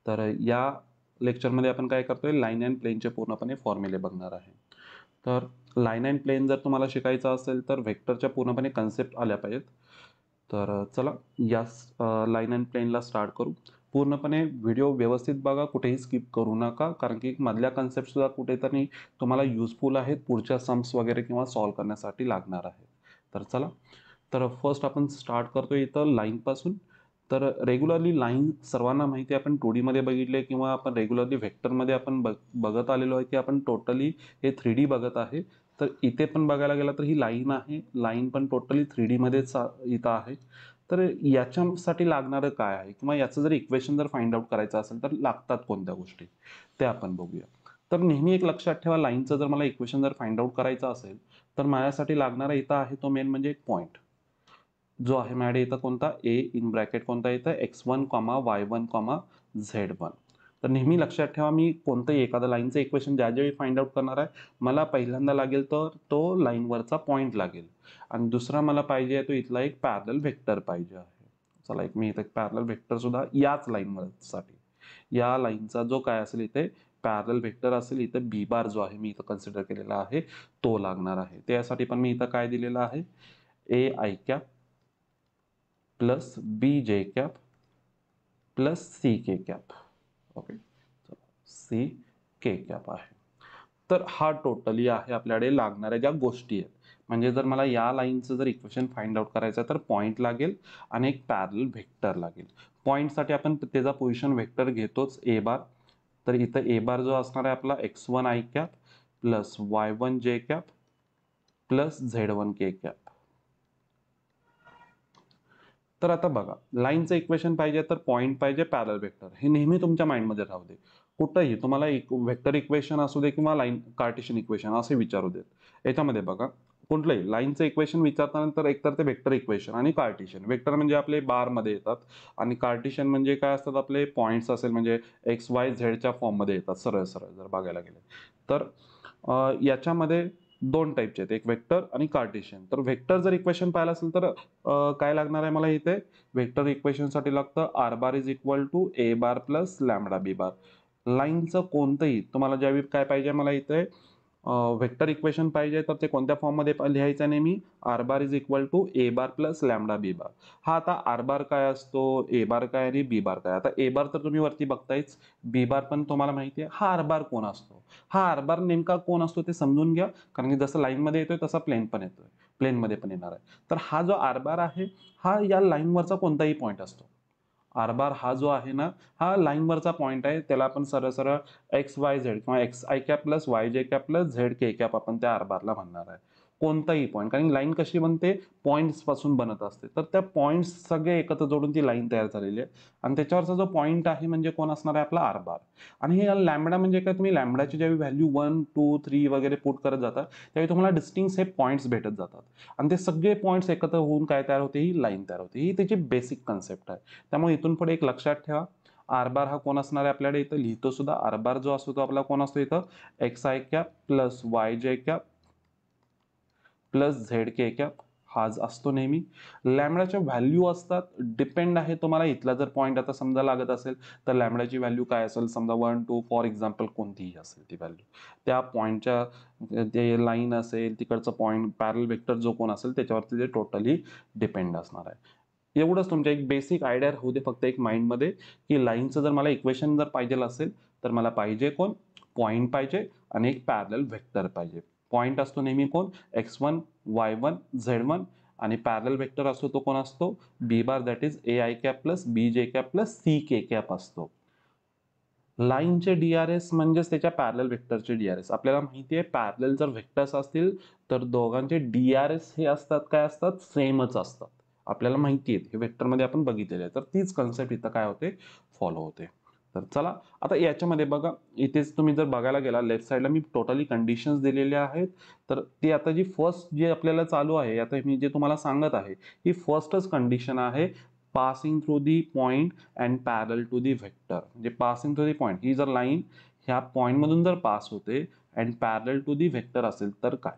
तर या लेक्चरमध्ये आपण काय करतोय, लाईन अँड प्लेनचे पूर्णपणे फॉर्म्युले बघणार आहे. तर लाईन अँड प्लेन जर तुम्हाला शिकायचं असेल तर व्हेक्टरच्या पूर्णपणे कन्सेप्ट आल्या पाहिजेत. तर चला या लाईन अँड प्लेनला स्टार्ट करू. पूर्णपणे व्हिडिओ व्यवस्थित बघा, कुठेही स्किप करू नका, कारण की मधल्या कन्सेप्टसुद्धा कुठेतरी तुम्हाला युजफुल आहेत पुढच्या सम्स वगैरे किंवा सॉल्व्ह करण्यासाठी लागणार आहेत. तर चला, तर फर्स्ट आपण स्टार्ट करतोय इथं लाईनपासून. तर रेग्युलरली लाईन सर्वांना माहिती आहे, आपण 2D मध्ये बघितले किंवा आपण रेग्युलरली व्हेक्टरमध्ये आपण बघत आलेलो आहे की आपण टोटली हे 3D बघत आहे. तर इथे पण बघायला गेला तर ही लाईन आहे, लाईन पण टोटली 3D मध्येच इथं आहे. तर याच्यासाठी लागणारं काय आहे किंवा याचं जर इक्वेशन जर फाइंड आउट करायचं असेल तर लागतात कोणत्या गोष्टी ते आपण बघूया. तर नेहमी एक लक्षात ठेवा, लाईनचं जर मला इक्वेशन जर फाइंड आउट करायचं असेल तर माझ्यासाठी लागणारा इथं आहे तो मेन म्हणजे एक पॉईंट जो आहे माझ्याकडे इथं कोणता, ए इन ब्रॅकेट कोणता इथं x1, y1, z1. तर नेहमी लक्षात ठेवा, मी कोणतंही एखादं लाईनचं इक्वेशन ज्यावेळी फाइंड आउट करणार आहे, मला पहिल्यांदा लागेल तर तो लाईनवरचा पॉईंट लागेल आणि दुसरा मला पाहिजे आहे तो इथला एक पॅरलल व्हेक्टर पाहिजे आहे. चला, एक मी इथं एक पॅरलल व्हेक्टर सुद्धा याच लाईनवरसाठी, या लाईनचा जो काय असेल इथे पॅरलल व्हेक्टर असेल, इथं बी बार जो आहे मी इथं कन्सिडर केलेला आहे तो लागणार आहे. त्यासाठी पण मी इथं काय दिलेलं आहे, A I cap plus B J cap plus C K cap. Okay, C K cap आहे. तर हा टोटली आहे आपल्याकडे लागणाऱ्या ज्या गोष्टी आहेत. म्हणजे जर मला या लाईनचं जर इक्वेशन फाइंड आउट करायचं तर पॉईंट लागेल आणि एक पॅरलल व्हेक्टर लागेल. पॉईंटसाठी आपण त्याचा पोझिशन व्हेक्टर घेतोच ए बार. तर इथं ए बार जो असणार आहे आपला x1 i cap plus y1 j cap plus z1 K cap. तर आता बघा, लाईनचं इक्वेशन पाहिजे तर पॉईंट पाहिजे, पॅरलल व्हेक्टर, हे नेहमी तुमच्या माइंडमध्ये राहू दे. कुठंही तुम्हाला एक व्हेक्टर इक्वेशन असू दे किंवा लाईन कार्टेशियन इक्वेशन असे विचारू देत, याच्यामध्ये बघा कुठलंही लाईनचं इक्वेशन विचारतानंतर एकतर ते व्हेक्टर इक्वेशन आणि कार्टेशियन. व्हेक्टर म्हणजे आपले बारमध्ये येतात आणि कार्टेशियन म्हणजे काय असतात, आपले पॉईंट्स असेल म्हणजे एक्स वाय झेडच्या फॉर्ममध्ये येतात सरळ सरळ जर बघायला गेले तर. याच्यामध्ये दोन टाईपचे आहेत, एक व्हेक्टर आणि कार्टेशियन. तर व्हेक्टर जर इक्वेशन पाहिलं असेल तर काय लागणार आहे मला इथे, व्हेक्टर इक्वेशनसाठी लागतं R bar is equal to A bar plus lambda B bar. लाईनचं कोणतंही तुम्हाला ज्यावेळी काय पाहिजे मला इथे व्हेक्टर इक्वेशन पाहिजे तर ते कोणत्या फॉर्ममध्ये लिहायचं नेहमी, r bar is equal to A bar plus lambda B bar. हा आता आर बार काय असतो, ए बार काय आणि बी बार काय. आता ए बार तर तुम्ही वरती बघतायच, बी बार पण तुम्हाला माहिती आहे. हा आर बार कोण असतो, हा आर बार नेमका कोण असतो ते समजून घ्या, कारण की जसं लाईनमध्ये येतोय तसा प्लेन पण येतोय, प्लेनमध्ये पण येणार आहे. तर हा जो आर बार आहे हा या लाईनवरचा कोणताही पॉईंट असतो. आर बार हा जो आहे ना, हा लाईनवरचा पॉईंट आहे, त्याला आपण सरळ सरळ एक्स वाय झेड किंवा x I cap plus Y J cap plus Z K cap आपण त्या आर बारला म्हणणार आहे. कोणताही पॉईंट, कारण लाईन कशी बनते, पॉईंट्स पासून बनत असते. तर त्या पॉईंट्स सगळे एकत्र जोडून ती लाईन तयार झालेली आहे आणि त्याच्यावरचा जो पॉईंट आहे म्हणजे कोण असणार आहे, आपला आर बार. आणि हे लॅम्बडा म्हणजे काय, तुम्ही लॅम्बडाची ज्यावेळी व्हॅल्यू 1 2 3 वगैरे पुट करत जाता त्यावेळी तुम्हाला डिस्टिंक्ट हे पॉईंट्स भेटत जातात आणि ते सगळे पॉईंट्स एकत्र होऊन काय तयार होते, ही लाईन तयार होते. ही त्याची बेसिक कन्सेप्ट आहे. त्यामुळे इथून पुढे एक लक्षात ठेवा, आर बार हा कोण असणार आहे आपल्याकडे इथं लिहितो सुद्धा. आर बार जो असतो तो आपला कोण असतो इथं, x I cap plus Y J cap plus Z K cap हाच असतो नेहमी. लॅमडाच्या व्हॅल्यू असतात, डिपेंड आहे तुम्हाला इथला जर पॉईंट आता समजा लागत असेल तर लॅमडाची व्हॅल्यू काय असेल, समजा 1 2 फॉर एक्झाम्पल कोणतीही असेल ती व्हॅल्यू, त्या पॉईंटच्या जे लाईन असेल तिकडचं पॉईंट पॅरल व्हेक्टर जो कोण असेल त्याच्यावरती ते टोटली डिपेंड असणार आहे. एवढंच तुमच्या एक बेसिक आयडिया होऊ दे फक्त एक माइंडमध्ये, की लाईनचं जर मला इक्वेशन जर पाहिजे असेल तर मला पाहिजे कोण, पॉईंट पाहिजे आणि एक पॅरलल व्हेक्टर पाहिजे. पॉईंट असतो नेहमी कोण, x1 y1 z1 आणि पॅरलल व्हेक्टर असतो तो कोण असतो, b bar, that is a I cap plus B J cap plus C K cap असतो. लाईनचे डीआरएस म्हणजेच त्याच्या पॅरलल व्हेक्टरचे डीआरएस. आपल्याला माहिती आहे पॅरलल जर व्हेक्टर्स असतील तर दोघांचे डीआरएस हे असतात, काय असतात, सेमच असतात. आपल्याला माहिती आहे, हे व्हेक्टरमध्ये आपण बघितलेलं आहे. तर तीच कन्सेप्ट इथं काय होते, फॉलो होते. तर चला, आता याच्यामध्ये बघा, इथेच तुम्ही जर बघायला गेला लेफ्ट साईडला मी टोटली कंडिशन्स दिलेल्या आहेत. तर ती आता जी फर्स्ट जे आपल्याला चालू आहे, आता मी जे तुम्हाला सांगत आहे ही फर्स्टच कंडिशन आहे, passing through the point and parallel to the vector. म्हणजे पासिंग थ्रू दी पॉइंट, ही जर लाईन ह्या पॉइंट मधून जर पास होते and parallel to the vector असेल तर काय.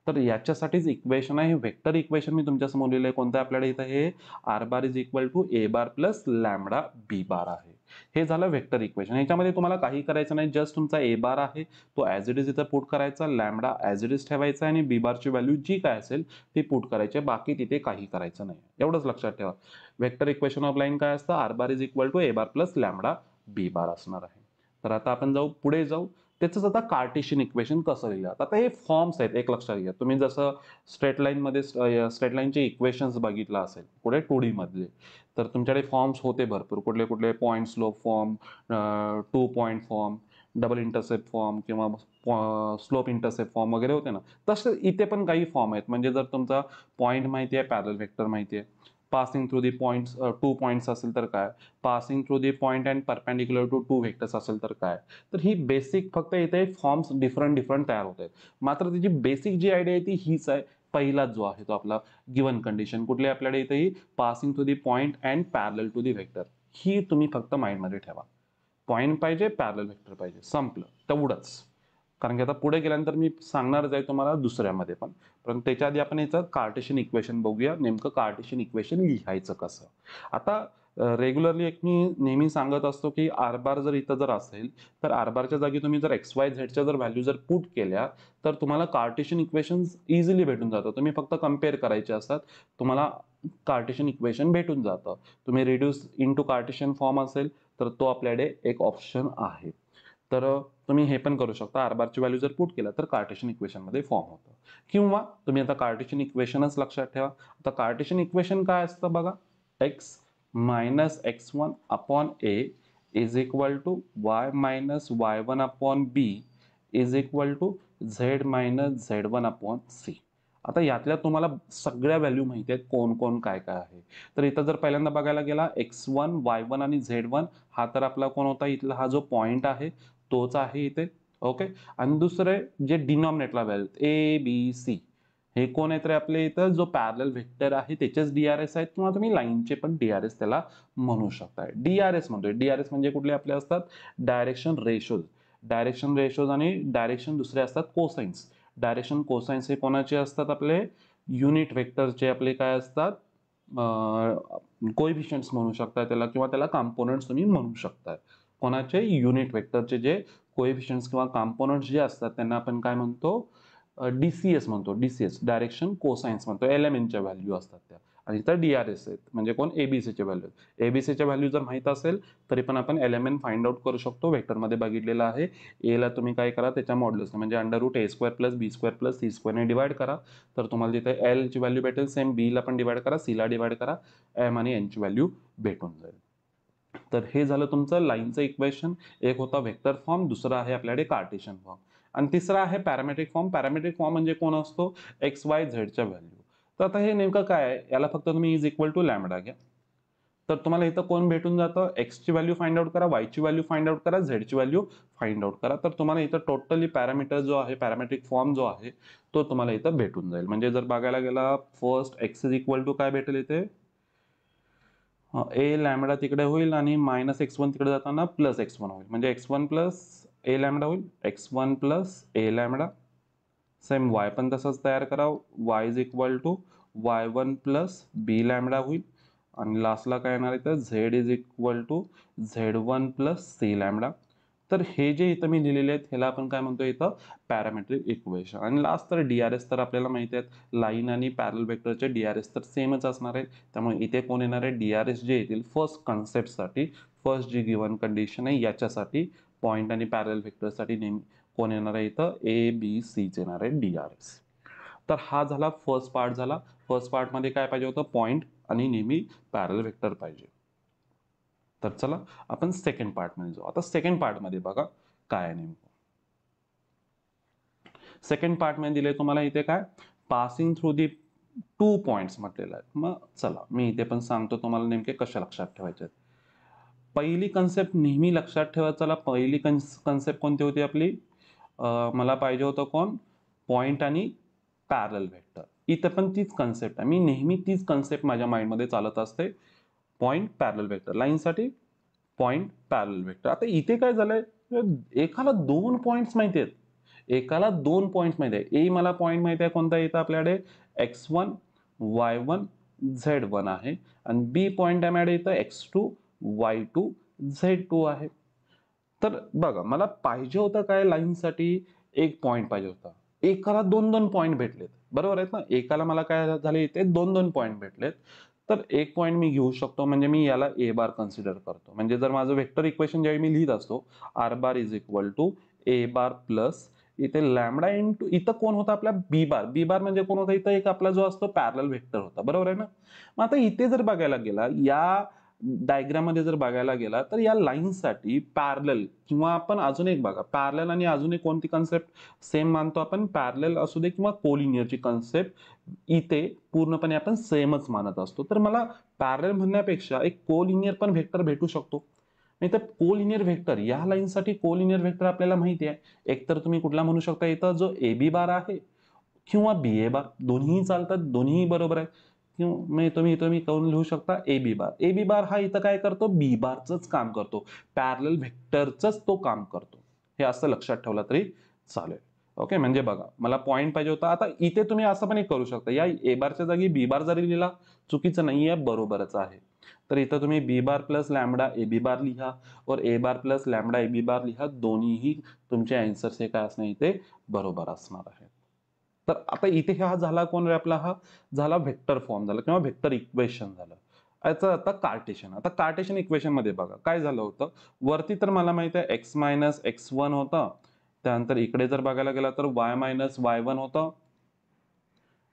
तर याच्यासाठीच इक्वेशन आहे, वेक्टर इक्वेशन मी तुमच्यासमोर लिहिलंय. कोणतं आपल्याकडे इथं हे r bar is equal to A bar plus lambda B bar आहे. हे झालं वेक्टर इक्वेशन. ह्याच्यामध्ये तुम्हाला काही करायचं नाही, जस्ट तुमचा ए बार आहे तो ॲज इट इज इथं पुट करायचा, लॅमडा ॲज इट इज ठेवायचा आणि बी बारची व्हॅल्यू जी काय असेल ती पुट करायची. बाकी तिथे काही करायचं नाही, एवढंच लक्षात ठेवा. वेक्टर इक्वेशन ऑफ लाईन काय असतं, r bar is equal to A bar plus lambda B bar असणार आहे. तर आता आपण पुढे जाऊ. त्याचंच आता कार्टेशियन इक्वेशन कसं लिहिलं. आता हे फॉर्म्स आहेत, एक लक्षात घ्या. तुम्ही जसं स्ट्रेट लाईनमध्ये स्ट्रेट लाईनचे इक्वेशन्स बघितलं असेल पुढे 2D मधले, तर तुमच्याकडे फॉर्म्स होते भरपूर. कुठले कुठले point slope form, 2 point form, double intercept form किंवा स्लोप इंटरसेप्ट फॉर्म वगैरे होते ना, तसे इथे पण काही फॉर्म आहेत. म्हणजे जर तुमचा पॉईंट माहिती आहे, पॅरल वेक्टर माहिती आहे, passing through the points 2 points असेल तर काय, passing through the point and perpendicular to 2 vectors असेल तर काय. तर ही बेसिक फक्त इथे फॉर्म्स डिफरंट तयार होत आहेत. मात्र त्याची बेसिक जी आयडिया आहे ती हीच आहे. पहिलाच जो आहे तो आपला गिवन कंडिशन कुठली आपल्याकडे इथे ही passing through the point and parallel to the vector, ही तुम्ही फक्त माइंडमध्ये ठेवा. पॉईंट पाहिजे, पॅरल व्हेक्टर पाहिजे, संपलं तेवढंच. कारण की आता पुढे गेल्यानंतर मी सांगणारच आहे तुम्हाला दुसऱ्यामध्ये पण त्याच्या आधी आपण याचं कार्टेशियन इक्वेशन बघूया. नेमकं कार्टेशियन इक्वेशन लिहायचं कसं. आता रेग्युलरली एक मी नेहमी सांगत असतो की आर बार जर इथं जर असेल तर आर बारच्या जागी तुम्ही जर एक्स वाय झेडच्या जर व्हॅल्यू जर पुट केल्या तर तुम्हाला कार्टेशियन इक्वेशन्स इझिली भेटून जातं. तुम्ही फक्त कम्पेअर करायचे असतात, तुम्हाला कार्टेशियन इक्वेशन भेटून जातं. तुम्ही रिड्यूस इनटू कार्टेशियन फॉर्म असेल तर तो आपल्याकडे एक ऑप्शन आहे. तर तुम्ही हे पण करू शकता, आर बारची व्हॅल्यू जर पुट केला तर कार्टेशियन इक्वेशनमध्ये फॉर्म होतं. किंवा तुम्ही आता कार्टेशियन इक्वेशनच लक्षात ठेवा. आता कार्टेशियन इक्वेशन काय असतं बघा, x minus x1 upon a is equal to y minus y1 upon b is equal to z minus z1 upon c. आता यातल्या तुम्हाला सगळ्या व्हॅल्यू माहिती आहेत, कोण कोण काय काय आहे. तर इथं जर पहिल्यांदा बघायला गेला x1 y1 आणि z1 हा तर आपला कोण होता, इथला हा जो पॉइंट आहे तोच आहे इथे. ओके. आणि दुसरे जे डिनॉमिनेटला व्हॅल्यू ए बी सी हे कोण आहेत रे आपले, इथं जो पॅरलल व्हेक्टर आहे त्याचेच डीआरएस आहेत किंवा तुम्ही लाईनचे पण डीआरएस त्याला म्हणू शकताय. डीआरएस म्हणतोय, डीआरएस म्हणजे कुठले आपले असतात, डायरेक्शन रेशोज. डायरेक्शन रेशोज आणि डायरेक्शन दुसरे असतात कोसाइन्स. डायरेक्शन कोसाइन्स हे कोणाचे असतात, आपले युनिट व्हेक्टरचे आपले काय असतात, कोएफिशियंट्स म्हणू शकता त्याला किंवा त्याला कॉम्पोनंट्स तुम्ही म्हणू शकता. कोणाचे, युनिट व्हेक्टरचे जे कोएफिशियंट्स किंवा कॉम्पोनंट्स जे असतात त्यांना आपण काय म्हणतो, डीसीएस म्हणतो. डीसीएस डायरेक्शन कोसाइन्स म्हणतो. एलएमएनच्या व्हॅल्यू असतात त्या. आणि इथं डीआरएस आहेत म्हणजे कोण, एबीसीच्या व्हॅल्यू. एबीसीच्या व्हॅल्यू जर माहित असेल तरी पण आपण एलएमएन फाइंड आउट करू शकतो. वेक्टरमध्ये बघितलेलं आहे. एला तुम्ही काय करा, त्याच्या मॉड्युलस म्हणजे अंडर रूट ए स्क्वेअर प्लस बी स्क्वेअर प्लस सी स्क्वेअरने डिवाइड करा. तर तुम्हाला तिथे एल ची व्हॅल्यू भेटेल. सेम बी ला पण डिवाइड करा, सी ला डिवाइड करा, एम आणि एन ची व्हॅल्यू भेटून जाईल. तर हे झालं तुमचं लाईनचं इक्वेशन. एक होता व्हेक्टर फॉर्म, दुसरा आहे आपल्याकडे कार्टेशियन फॉर्म, आणि तिसरा आहे पॅरामेट्रिक फॉर्म. पॅरामेट्रिक फॉर्म म्हणजे कोण असतो, एक्स वाय झेडच्या व्हॅल्यू. तर आता हे नेमकं काय आहे, याला फक्त तुम्ही इज इक्वल टू लॅमडा घ्या. तर तुम्हाला इथं कोण भेटून जातं, एक्स ची व्हॅल्यू फाइंड आउट करा, वाय ची व्हॅल्यू फाइंड आउट करा, झेड ची व्हॅल्यू फाइंड आउट करा. तर तुम्हाला इथं टोटली पॅरामीटर जो आहे, पॅरामेट्रिक फॉर्म जो आहे तो तुम्हाला इथं भेटून जाईल. म्हणजे जर बघायला गेला, first x is equal to काय भेटेल इथे, ए लॅमडा तिकडे होईल आणि मायनस x1 तिकडे जाताना प्लस x1 होईल. म्हणजे x1 प्लस ए लॅमडा होईल, x1 plus a lambda. Same y पण तसंच तयार करा, y is equal to y1 plus b lambda होईल. आणि लास्टला काय येणार आहे, तर z is equal to z1 plus c lambda. तर हे जे इथं मी लिहिलेले आहेत ह्याला आपण काय म्हणतो इथं, पॅरामेट्रिक इक्वेशन. आणि लास्ट तर डीआरएस तर आपल्याला माहिती आहेत, लाईन आणि पॅरल वेक्टरचे डीआरएस तर सेमच असणार आहे. त्यामुळे इथे कोण येणार आहे, डीआरएस जे येतील फर्स्ट कन्सेप्टसाठी, फर्स्ट जी गिवन कंडिशन आहे याच्यासाठी, पॉईंट आणि पॅरल वेक्टरसाठी नेहमी कोण येणार आहे इथं, ए बी सीच येणार आहे डीआरएस. तर हा झाला फर्स्ट पार्ट झाला. फर्स्ट पार्टमध्ये काय पाहिजे होतं, पॉईंट आणि नेहमी पॅरल वेक्टर पाहिजे. तर चला आपण सेकंड पार्टमध्ये जाऊ. आता सेकंड पार्टमध्ये बघा काय आहे नेमकं. सेकंड पार्टमध्ये दिले तुम्हाला इथे काय, पासिंग थ्रू दी 2 पॉइंट्स म्हटलेलं आहे. मग चला मी इथे पण सांगतो तुम्हाला नेमके कशा लक्षात ठेवायचे आहेत. पहिली कन्सेप्ट नेहमी लक्षात ठेवा. चला पहिली कन्सेप्ट कोणती होती आपली, मला पाहिजे होतं कोण, पॉइंट आणि पॅरल वेक्टर. इथे पण तीच कन्सेप्ट आहे, मी नेहमी तीच कन्सेप्ट माझ्या माइंडमध्ये चालत असते. पॉइंट पॅरल वेक्टर, लाईनसाठी पॉइंट पॅरल वेक्टर. आता इथे काय झालंय, एकाला 2 पॉइंट्स माहिती आहेत, एकाला 2 पॉईंट्स माहिती आहे. ए मला पॉईंट माहिती आहे कोणता इथं आपल्याकडे x1 y1 z1 आहे आणि बी पॉईंट आहे माझ्याकडे इथं x2 y2 z2 आहे. तर बघा मला पाहिजे होतं काय लाईनसाठी एक पॉईंट पाहिजे होता. एकाला 2-2 पॉईंट भेटलेत. बरोबर आहेत ना? एकाला मला काय झाले इथे 2-2 पॉईंट भेटलेत. तर एक पॉईंट मी घेऊ शकतो म्हणजे मी याला ए बार कन्सिडर करतो. म्हणजे जर माझं वेक्टर इक्वेशन ज्यावेळी मी लिहित असतो r bar is equal to A bar plus इथे लॅमडा इंटू इथं कोण होता आपला बी बार. बी बार म्हणजे कोण होता इथं एक आपला जो असतो पॅरलल वेक्टर होता. बरोबर आहे ना? मग आता इथे जर बघायला गेला या डायग्राम मध्ये जर बघायला गेला तर या लाईनसाठी पॅरलल किंवा आपण अजून एक बघा पॅरलल आणि अजून एक कोणती कन्सेप्ट सेम मानतो आपण पॅरलल असू दे किंवा कोलिनियरची कन्सेप्ट इथे पूर्णपणे आपण सेमच मानत असतो. तर मला पॅरलल म्हणण्यापेक्षा एक कोलिनियर पण व्हेक्टर भेटू शकतो. नाही तर कोलिनियर व्हेक्टर या लाईनसाठी कोलिनियर व्हेक्टर आपल्याला माहिती आहे. एकतर तुम्ही कुठला म्हणू शकता इथं जो ए बी बार आहे किंवा बी ए बार दोन्ही चालतात दोन्ही बरोबर आहे. किंवा तुम्ही करून लिहू शकता ए बी बार. ए बी बार हा इथं काय करतो बी बारच काम करतो. पॅरलल व्हेक्टरच तो काम करतो. हे असं लक्षात ठेवलं तरी चालेल. ओके म्हणजे बघा मला पॉईंट पाहिजे होता. आता इथे तुम्ही असं पण एक करू शकता या ए बारच्या जागी बी बार जरी लिहिला चुकीचं नाहीये बरोबरच आहे. तर इथं तुम्ही B bar plus lambda a b बार लिहा और ए bar plus lambda a b बार लिहा. दोन्हीही तुमचे आन्सर्स हे काय असणार इथे बरोबर असणार आहेत. तर आता इथे हा झाला कोण आपला हा झाला व्हेक्टर फॉर्म झाला किंवा व्हेक्टर इक्वेशन झालं. याचं आता कार्टेशन. आता कार्टेशन इक्वेशन मध्ये बघा काय झालं होतं वरती तर मला माहिती आहे x मायनस x1 होतं. त्यानंतर इकडे जर बघायला गेला तर y मायनस y1 होतं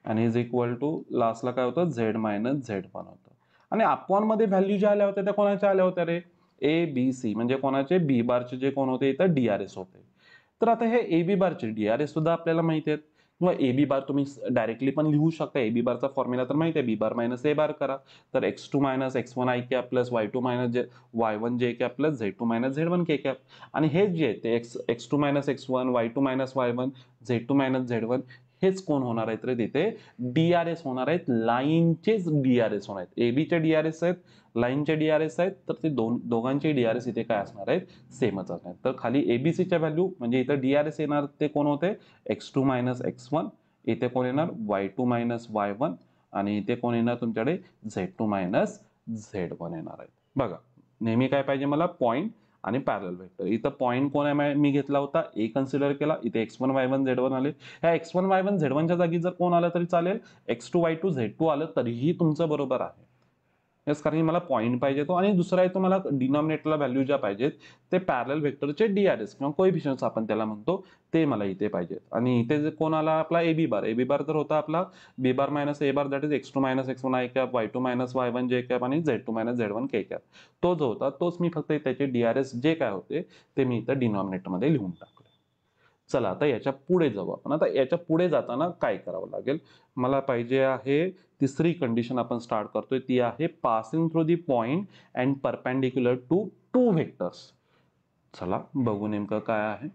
आणि इज इक्वल टू लास्टला काय होतं z मायनस z1 होतं. आणि अपॉन मध्ये व्हॅल्यू ज्या आल्या होत्या त्या कोणाच्या आल्या होत्या रे ए बी सी म्हणजे कोणाचे बी बारचे जे कोण होते इथं डीआरएस होते. तर आता हे ए बी बारचे डीआरएस सुद्धा आपल्याला माहिती आहेत किंवा ए बी बार तुम्ही डायरेक्टली पण लिहू शकता. ए बी बारचा फॉर्म्युला तर माहिती आहे बी बार मायनस ए बार करा तर x2 minus x1 i cap plus y2 minus y1 j cap plus z2 minus z1 K cap. आणि हे जे ते x2 minus x1 y2 minus y1 z2 minus z1 हेच कोण होणार आहेत रे तिथे डीआरएस होणार आहेत. लाईनचेच डीआरएस होणार आहेत. एबीचे डीआरएस आहेत लाईनचे डीआरएस आहेत तर ते दोघांचे डीआरएस इथे काय असणार आहेत सेमच असणार आहेत. तर खाली एबीसीच्या व्हॅल्यू म्हणजे इथं डीआरएस येणार ते कोण होते x2 मायनस x1 इथे कोण येणार y2 मायनस y1 आणि इथे कोण येणार तुमच्याकडे z2 मायनस z1 येणार आहेत. बघा नेहमी काय पाहिजे मला पॉईंट आणि पॅरलल वेक्टर. इथं पॉईंट कोण आहे मी घेतला होता ए कन्सिडर केला इथे x1 y1 z1 आले. ह्या x1 y1 z1 च्या जागी जर कोण आलं तरी चालेल x2 y2 z2 आलं तरीही तुमचं बरोबर आहे. यस कारण मला पॉईंट पाहिजे तो आणि दुसरा आहे तो मला डिनॉमिनेटरला व्हॅल्यू ज्या पाहिजेत ते पॅरलल व्हेक्टरचे डीआरएस किंवा कोएफिशियंट्स आपण त्याला म्हणतो ते मला इथे पाहिजेत. आणि इथे जे कोण आला आपला ए बी बार. ए बी बार तर होता आपला b bar minus a bar that is x2 minus x1 i cap y2 minus y1 j cap आणि z2 मायनस z1 के कॅप. तो जो होता तोच मी फक्त त्याचे डीआरएस जे काय होते ते मी इथं डिनॉमिनेटरमध्ये लिहून टाकले. चला आता याच्या पुढे जाऊ आपण. आता याच्या पुढे जाताना काय करावं लागेल मला पाहिजे आहे तिसरी कंडिशन आपण स्टार्ट करतोय ती आहे passing through the point and perpendicular to two vectors. चला बघू नेमकं काय आहे.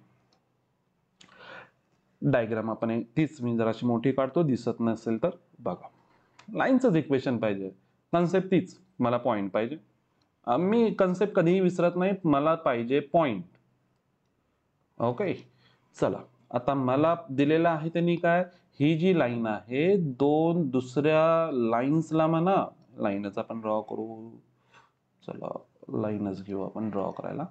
डायग्राम आपण तीच मी जराशी मोठी काढतो दिसत नसेल तर बघा. लाईनचंच इक्वेशन पाहिजे कन्सेप्ट तीच मला पॉइंट पाहिजे. मी कन्सेप्ट कधीही विसरत नाही मला पाहिजे पॉइंट. ओके चला आता मला दिलेलं आहे त्यांनी काय ही जी लाईन आहे दोन दुसऱ्या लाईन्सला म्हणा लाईनच आपण ड्रॉ करू. चला लाईनच घेऊ आपण ड्रॉ करायला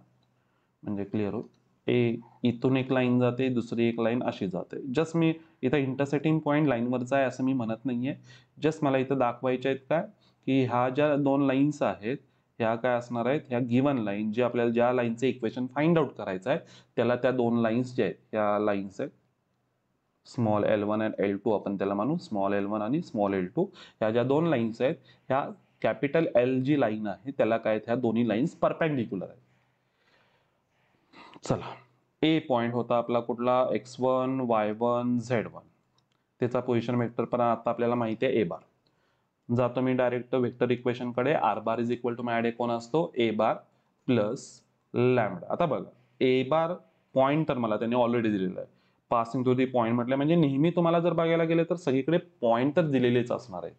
म्हणजे क्लिअर होईल. इथून एक लाईन जाते दुसरी एक लाईन अशी जाते. जस्ट मी इथं इंटरसेक्टिंग पॉईंट लाईनवरचा आहे असं मी म्हणत नाहीये. जस्ट मला इथं दाखवायचे आहेत काय की ह्या ज्या दोन लाईन्स आहेत ह्या काय असणार आहेत ह्या गिवन लाईन जे आपल्याला ज्या लाईनचे इक्वेशन फाइंड आउट करायचं आहे त्याला त्या दोन लाईन्स जे आहेत ह्या लाईन्स आहेत स्मॉल L1 आणि L2 आपण त्याला म्हणू स्मॉल L1 आणि स्मॉल L2 ह्या ज्या दोन लाईन्स आहेत ह्या कॅपिटल L जी लाईन आहे त्याला काय ह्या दोन्ही लाईन्स परपेंडिक्युलर आहेत. चला ए पॉइंट होता आपला कुठला x1 y1 z1 त्याचा पोझिशन वेक्टर पण आता आपल्याला माहिती आहे ए बार. जातो मी डायरेक्ट वेक्टर इक्वेशन कडे r bar is equal to माझ्याकडे कोण असतो ए बार प्लस लॅम्बडा. आता बघा ए बार पॉइंट तर मला त्यांनी ऑलरेडी दिलेला आहे. पासिंग टू दी पॉइंट म्हटलं म्हणजे नेहमी तुम्हाला जर बघायला गेले तर सगळीकडे पॉइंट तर दिलेलेच असणार आहे.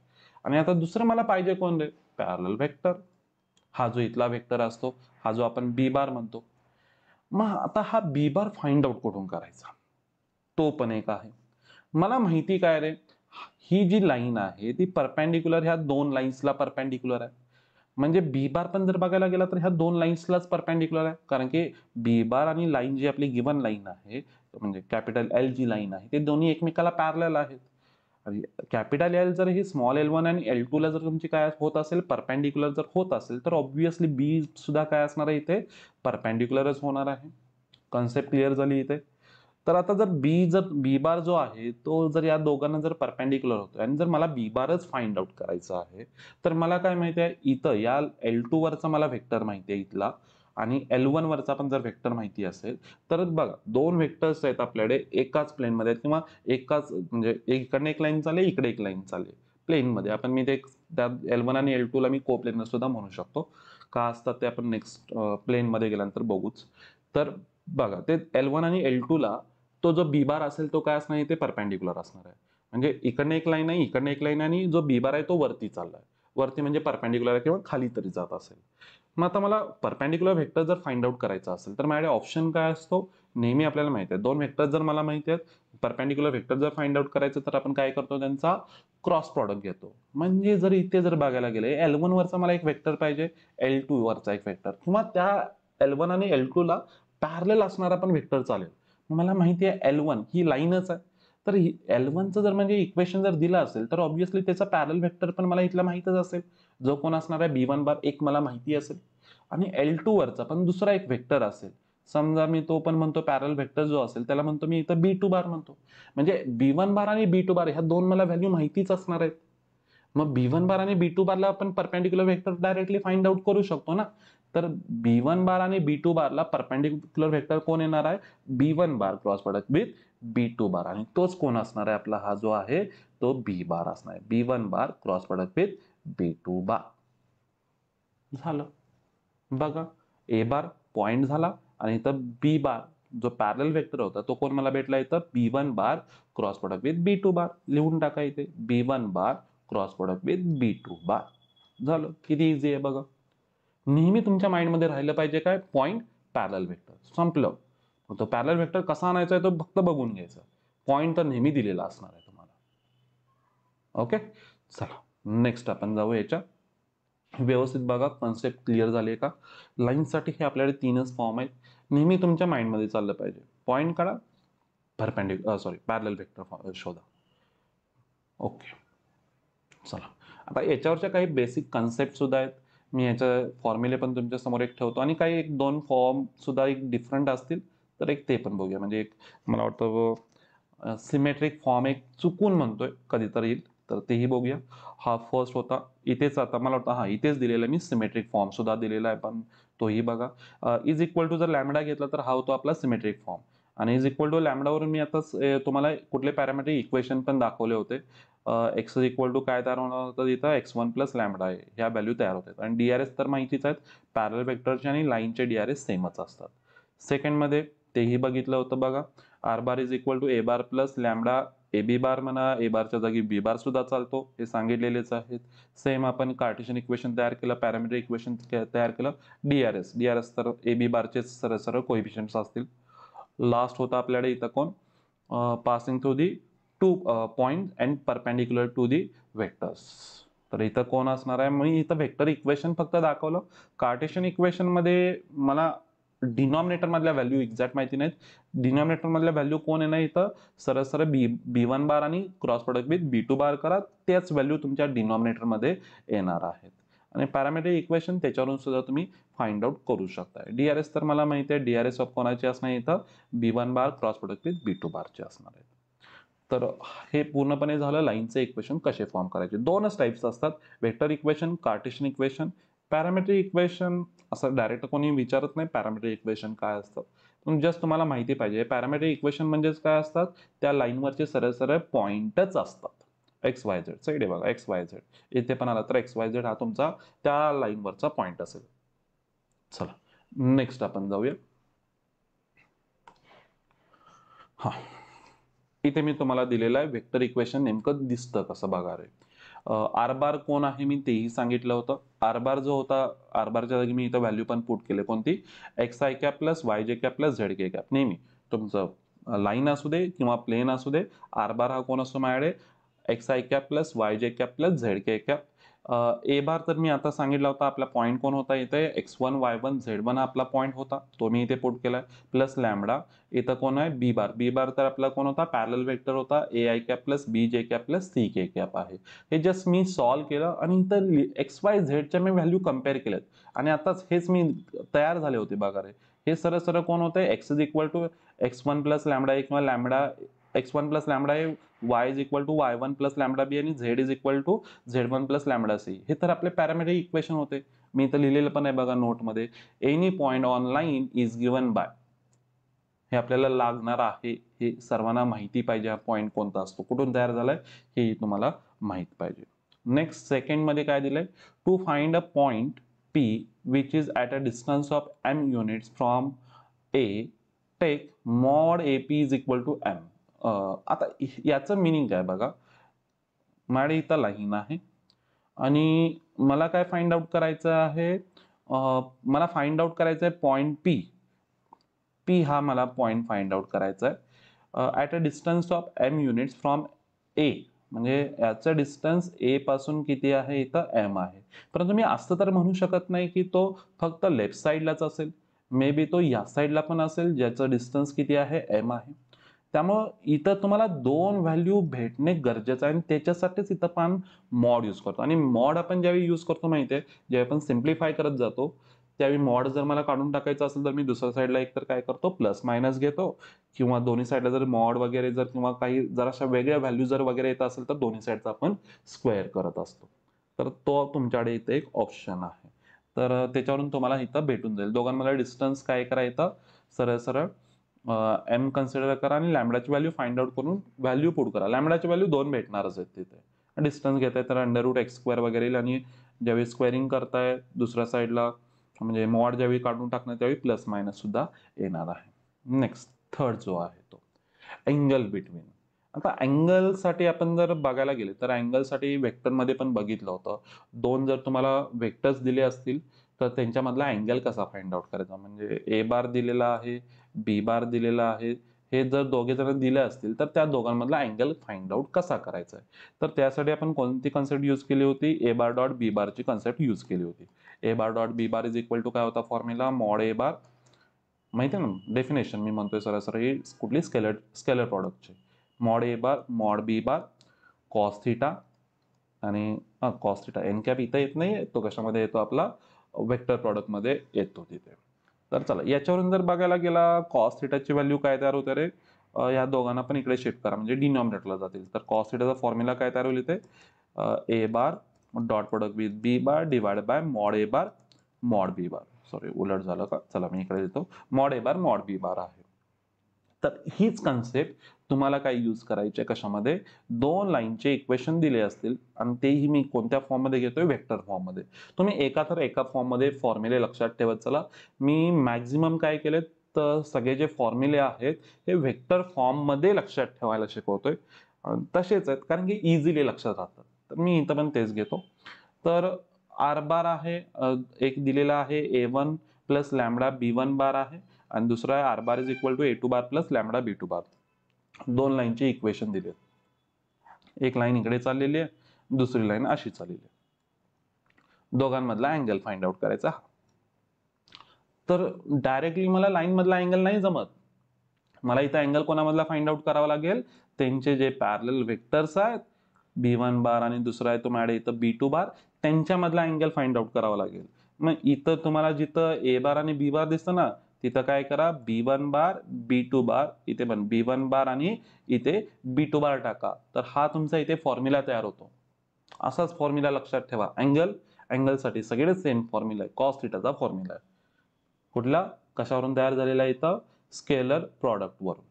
आणि आता दुसरं मला पाहिजे कोण रे पॅरलल वेक्टर. हा जो इथला वेक्टर असतो हा जो आपण बी बार म्हणतो. मग आता हा बी बार फाइंड आउट कुठून करायचा तो पण एक आहे. मला माहिती काय रे, ही जी लाईन आहे ती परपेंडिक्युलर ह्या दोन लाईन्सला परपेंडिक्युलर आहे. म्हणजे बी बार पण जर बघायला गेला तर ह्या दोन लाईन्सलाच परपेंडिक्युलर आहे, कारण की बी बार आणि लाईन जी आपली गिवन लाईन आहे म्हणजे कॅपिटल एल जी लाईन आहे ते दोन्ही एकमेकाला पॅरलल आहेत. आणि कॅपिटल एल जर ही स्मॉल एल वन आणि एल टू ला जर तुमची काय होत असेल, परपेंडिक्युलर जर होत असेल, तर ऑब्व्हियसली बी सुद्धा काय असणार आहे इथे, परपेंडिक्युलरच होणार आहे. कन्सेप्ट क्लिअर झाली इथे. तर आता जर बी बार जो आहे तो जर या दोघांना जर परपेंडिक्युलर होतो आणि जर मला बी बारच फाइंड आउट करायचा आहे, तर मला काय माहिती आहे, इथं या एल टू वरचा मला व्हेक्टर माहिती आहे इथला, आणि एल वन वरचा पण जर व्हेक्टर माहिती असेल, तर बघा दोन व्हेक्टर्स आहेत आपल्याकडे एकाच प्लेनमध्ये किंवा एकाच म्हणजे इकडे एक लाईन चालेल, इकडे एक लाईन चालेल प्लेनमध्ये. आपण मी ते त्या एल वन आणि एल टू ला मी को प्लेनर सुद्धा म्हणू शकतो. का असतात ते आपण नेक्स्ट प्लेनमध्ये गेल्यानंतर बघूच. तर बघा ते एल वन आणि एल टू ला तो जो बी बार असेल तो काय असणार आहे, ते परपेंडिक्युलर असणार आहे. म्हणजे इकडनं एक लाईन आहे, इकडनं एक लाईन आहे, आणि जो बी बार आहे तो वरती चाललाय. वरती म्हणजे परपेंडिक्युलर आहे किंवा खाली तरी जात असेल. मग आता मला परपेंडिक्युलर व्हेक्टर जर फाइंड आउट करायचा असेल, तर माझ्याकडे ऑप्शन काय असतो, नेहमी आपल्याला माहिती आहे दोन व्हेक्टर जर मला माहिती आहेत, परपेंडिक्युलर व्हेक्टर जर फाइंड आउट करायचं तर आपण काय करतो, त्यांचा क्रॉस प्रॉडक्ट घेतो. म्हणजे जर इथे जर बघायला गेले एल वन वरचा मला एक व्हेक्टर पाहिजे, एल टू वरचा एक व्हेक्टर, किंवा त्या एल वन आणि एल टू ला पॅरलल असणारा पण व्हेक्टर चालेल. मला माहिती आहे एल वन ही लाईनच आहे, तर एल वनचं जर म्हणजे इक्वेशन जर दिलं असेल तर ऑब्व्हियसली त्याचा पॅरल व्हेक्टर पण मला इथला माहितच असेल, जो कोण असणार आहे बी वन बार एक मला माहिती असेल, आणि एल टू वरचा पण दुसरा एक व्हेक्टर असेल. समजा मी तो पण म्हणतो पॅरल व्हेक्टर जो असेल त्याला म्हणतो मी इथं बी टू बार म्हणतो. म्हणजे बी वन बार आणि बी टू बार ह्या दोन मला व्हॅल्यू माहितीच असणार आहेत. मग बी वन बार आणि बी टू बारला आपण perpendicular vector directly find out करू शकतो ना. तर बी वन बार आणि बी टू बारला परपेंडिक्युलर व्हेक्टर कोण येणार आहे, B one bar cross product with B two bar, आणि तोच कोण असणार आहे आपला हा जो आहे तो बी बार असणार आहे, B one bar cross product with B two bar. झालं. बघा ए बार पॉइंट झाला, आणि इथं बी बार जो पॅरल व्हेक्टर होता तो कोण मला भेटला, इथं B one bar cross product with B two bar. लिहून टाका इथे B one bar cross product with B two bar. झालं. किती इझी आहे बघा. नेहमी तुमच्या माइंडमध्ये राहिलं पाहिजे काय, पॉइंट पॅरल व्हेक्टर. संपलं. तो पॅरल व्हेक्टर कसा आणायचा आहे तो फक्त बघून घ्यायचा. पॉइंट तर नेहमी दिलेला असणार आहे तुम्हाला. ओके, चला नेक्स्ट आपण जाऊ याच्या. व्यवस्थित बघा कन्सेप्ट क्लिअर झाली का. लाईनसाठी हे आपल्याकडे तीनच फॉर्म आहेत. नेहमी तुमच्या माइंडमध्ये चाललं पाहिजे. पॉइंट काढा, पॅरलल व्हेक्टर शोधा. ओके, चला आता याच्यावरच्या काही बेसिक कन्सेप्ट सुद्धा आहेत. मी याच्या फॉर्म्युले पण तुमच्या समोर एक ठेवतो, आणि काही एक दोन फॉर्म सुद्धा एक डिफरंट असतील तर एक ते पण बघूया. म्हणजे एक मला वाटतं सिमेट्रिक फॉर्म एक चुकून म्हणतोय कधीतरी येईल, तर तेही बघूया. हा फर्स्ट होता इथेच, आता मला वाटतं हा इथेच दिलेला आहे मी, सिमेट्रिक फॉर्म सुद्धा दिलेला आहे पण तोही बघा. इज इक्वल टू जर लॅमडा घेतला तर हा होतो आपला सिमेट्रिक फॉर्म, आणि इज इक्वल टू लॅमडावरून मी आता तुम्हाला कुठले पॅरामेट्रिक इक्वेशन पण दाखवले होते. एक्स इज इक्वल टू काय तयार होणार होतं इथं, एक्स वन प्लस लॅमडा आहे ह्या व्हॅल्यू तयार होतात. आणि डीआरएस तर माहितीच आहेत, पॅरल व्हेक्टरचे आणि लाईनचे डीआरएस सेमच असतात. सेकंडमध्ये तेही बघितलं होतं बघा, r bar is equal to A bar plus lambda a b bar म्हणा, ए बारच्या जागी बी बार सुद्धा चालतो, हे सांगितलेलेच आहेत. सेम आपण कार्टेशियन इक्वेशन तयार केलं, पॅरामीट्रिक इक्वेशन तयार केलं, डीआरएस डीआरएस तर ए बी बारचे सरळ सरळ कोएफिशियंट्स असतील. लास्ट होता आपल्याकडे इथं कोण, passing through the two point and perpendicular to the vectors. तर इथं कोण असणार आहे, मी इथं व्हेक्टर इक्वेशन फक्त दाखवलं. कार्टेशियन इक्वेशन मध्ये मला डिनॉमिनेटर मधल्या व्हॅल्यू एक्झॅक्ट माहिती नाहीत. डिनॉमिनेटर मधल्या व्हॅल्यू कोण येणार इथं, सरळ सरळ बी वन बार आणि cross product with B two bar करा, त्याच व्हॅल्यू तुमच्या डिनॉमिनेटर मध्ये येणार आहेत. आणि पॅरामेट्रिक इक्वेशन त्याच्यावरून सुद्धा तुम्ही फाइंड आउट करू शकता. डीआरएस तर मला माहिती आहे, डीआरएस ऑफ कोणाचे असणार इथं, B one bar cross product with B two बारचे असणार आहेत. तर हे पूर्णपणे झालं लाईनचे इक्वेशन कसे फॉर्म करायचे. दोनच टाइप्स असतात, vector equation, Cartesian equation. Parametric equation असं डायरेक्ट कोणी विचारत नाही पॅरामेट्रिक इक्वेशन काय असतं, पण जस्ट तुम्हाला माहिती पाहिजे पॅरामेट्रिक इक्वेशन म्हणजेच काय असतात, त्या लाईनवरचे सरळ सरळ पॉइंटच असतात. एक्स वाय झेड साईड आहे बघा, एक्स वाय झेड इथे पण आला तर एक्स वाय झेड हा तुमचा त्या लाईनवरचा पॉइंट असेल. चला नेक्स्ट आपण जाऊया. हा, इथे मी तुम्हाला दिलेलं आहे वेक्टर इक्वेशन नेमकं दिसतं कसं बघा रे. आर बार कोण आहे मी तेही सांगितलं होतं. आर बार जो होता, आर बारच्या जागी मी इथं व्हॅल्यू पण पुट केले, कोणती, x I cap plus Y J cap plus Z K cap. नेहमी तुमचं लाईन असू दे किंवा प्लेन असू दे, आर बार हा कोण असतो माझ्याकडे X I cap plus Y J cap plus Z K cap. A bar तर मी आता सांगितला होता, आपला पॉईंट कोण होता इथे x1 y1 z1 हा आपला पॉईंट होता, तो मी इथे पुट केलाय, प्लस लॅमडा. इथं कोण आहे बी बार. बी बार तर आपला कोण होता पॅरल वेक्टर होता A I cap plus B J cap plus C K cap आहे. हे जस्ट मी सॉल्व्ह केलं आणि इथं एक्स वाय झेडच्या मी व्हॅल्यू कम्पेअर केल्यात आणि आताच हेच मी तयार झाले होते बघा रे. हे सरळ सरळ कोण होते X is equal to x1 plus lambda A किंवा lambda x1 plus lambda A, Y is equal to Y plus lambda B आणि Z is equal to z1 plus lambda C. हे तर आपले पॅरामेट्रिक इक्वेशन होते. मी इथं लिहिलेलं पण आहे बघा नोटमध्ये, any point on line is given by. हे आपल्याला लागणार आहे, हे सर्वांना माहिती पाहिजे हा पॉइंट कोणता असतो, कुठून तयार झालाय हे तुम्हाला माहित पाहिजे. नेक्स्ट सेकंड मध्ये काय दिलंय, to find a point P which is at a distance of m units from A, take mod AP is equal to m. आता याचं मिनिंग काय बघा, माझ्या इथं लाईन आहे आणि मला काय फाइंड आउट करायचं आहे, मला फाइंड आउट करायचं आहे पॉइंट पी. पी हा मला पॉइंट फाइंड आउट करायचा आहे at a distance of M units from A. म्हणजे याचं डिस्टन्स ए पासून किती आहे, इथं एम आहे. परंतु मी असं तर म्हणू शकत नाही की तो फक्त लेफ्ट साईडलाच असेल, मे बी तो या साईडला पण असेल ज्याचं डिस्टन्स किती आहे एम आहे. त्यामुळं इथं तुम्हाला दोन व्हॅल्यू भेटणे गरजेचं आहे आणि त्याच्यासाठीच इथं पण मॉड यूज करतो. आणि मॉड आपण ज्यावेळी यूज करतो माहिती आहे, ज्यावेळी आपण सिम्प्लिफाय करत जातो त्यावेळी मॉड जर मला काढून टाकायचं असेल तर मी दुसऱ्या साईडला एक तर काय करतो प्लस मायनस घेतो, किंवा दोन्ही साईडला जर मॉड वगैरे जर किंवा काही जर अशा वेगळ्या व्हॅल्यू जर वगैरे येत असेल तर दोन्ही साईडचा आपण स्क्वेअर करत असतो. तर तो तुमच्याकडे इथे एक ऑप्शन आहे. तर त्याच्यावरून तुम्हाला इथं भेटून जाईल दोघांमध्ये डिस्टन्स काय करायचं, सरळ सरळ एम कन्सिडर करा आणि लॅमडाची व्हॅल्यू फाइंड आउट करून व्हॅल्यू पुट करा. लॅमडाची व्हॅल्यू 2 भेटणारच आहेत तिथे. डिस्टन्स घेताय तर अंडर रूट एक्स स्क्वेअर वगैरे येईल आणि ज्यावेळी स्क्वेअरिंग करताय दुसऱ्या साईडला म्हणजे मॉड ज्यावेळी काढून टाकणार त्यावेळी प्लस मायनस सुद्धा येणार आहे. नेक्स्ट थर्ड जो आहे तो अँगल बिटवीन. आता अँगलसाठी आपण जर बघायला गेले तर अँगलसाठी वेक्टरमध्ये पण बघितलं होतं, दोन जर तुम्हाला वेक्टर्स दिले असतील तर त्यांच्यामधला अँगल कसा फाइंड आउट करायचा. म्हणजे ए बार दिलेला आहे, बी बार दिलेला आहे, हे जर दोघे जण दिले असतील तर त्या दोघांमधला अँगल फाइंड आउट कसा करायचा आहे. तर त्यासाठी आपण कोणती कन्सेप्ट यूज केली होती, ए बार डॉट बी बारची कन्सेप्ट यूज केली होती. A bar dot B bar is equal to काय होता फॉर्म्युला, मॉड ए बार माहिती आहे ना, डेफिनेशन मी म्हणतोय सरासरी ही कुठली स्केलर प्रॉडक्टची, mod A bar mod B bar cos theta आणि कॉस थिटा एन कॅप इथं येत नाही, तो कशामध्ये येतो आपला वेक्टर प्रॉडक्टमध्ये येतो तिथे. तर चला याच्यावरून जर बघायला गेला कॉस थिटाची व्हॅल्यू काय तयार होते रे, या दोघांना पण इकडे शिफ्ट करा म्हणजे डिनॉमिनेटरला जातील. तर कॉस थिटाचा फॉर्म्युला काय तयार होईल इथे, A bar dot product with B bar divide by mod A bar mod B bar. Sorry उलट झालं का, चला मी इकडे देतो, mod A bar mod B bar आहे. तर हीच कन्सेप्ट तुम्हाला काय यूज करायचे कशामध्ये, दोन लाईनचे इक्वेशन दिले असतील आणि तेही मी कोणत्या फॉर्ममध्ये घेतोय, वेक्टर फॉर्ममध्ये. तुम्ही एका फॉर्ममध्ये फॉर्म्युले लक्षात ठेवत चला. मी मॅक्झिमम काय केले तर सगळे जे फॉर्म्युले आहेत हे वेक्टर फॉर्ममध्ये लक्षात ठेवायला शिकवतोय. तसेच आहेत कारण की इझिली लक्षात राहतात. तर मी इथं पण तेच घेतो. तर आर बार आहे, एक दिलेला आहे A1 प्लस लॅमडा B1 बार आहे आणि दुसरा आहे r bar is equal to A2 bar plus lambda B2 bar. दोन लाईनचे इक्वेशन दिले, एक लाईन इकडे चाललेली आहे, दुसरी लाईन अशी चाललेली आहे. दोघांमधला अँगल फाइंड आउट करायचा. तर डायरेक्टली मला लाईन मधला अँगल नाही जमत, मला इथं अँगल कोणामधला फाइंड आउट करावा लागेल, त्यांचे जे पॅरलल वेक्टर्स आहेत B1 बार आणि दुसरा आहे तुम्हाला इथं B2 बार, त्यांच्यामधला अँगल फाइंड आउट करावा लागेल. मग इथं तुम्हाला जिथं ए बार आणि बी बार दिसतं ना, तिथं काय करा B1 बार B2 बार, इथे पण B1 बार आणि इथे B2 बार टाका. तर हा तुमचा इथे फॉर्म्युला तयार होतो. असाच फॉर्म्युला लक्षात ठेवा. अँगलसाठी सगळे सेम फॉर्म्युला आहे, कॉस थिटाचा फॉर्म्युला आहे. कुठला कशावरून तयार झालेला आहे, इथं स्केलर प्रॉडक्ट वरून.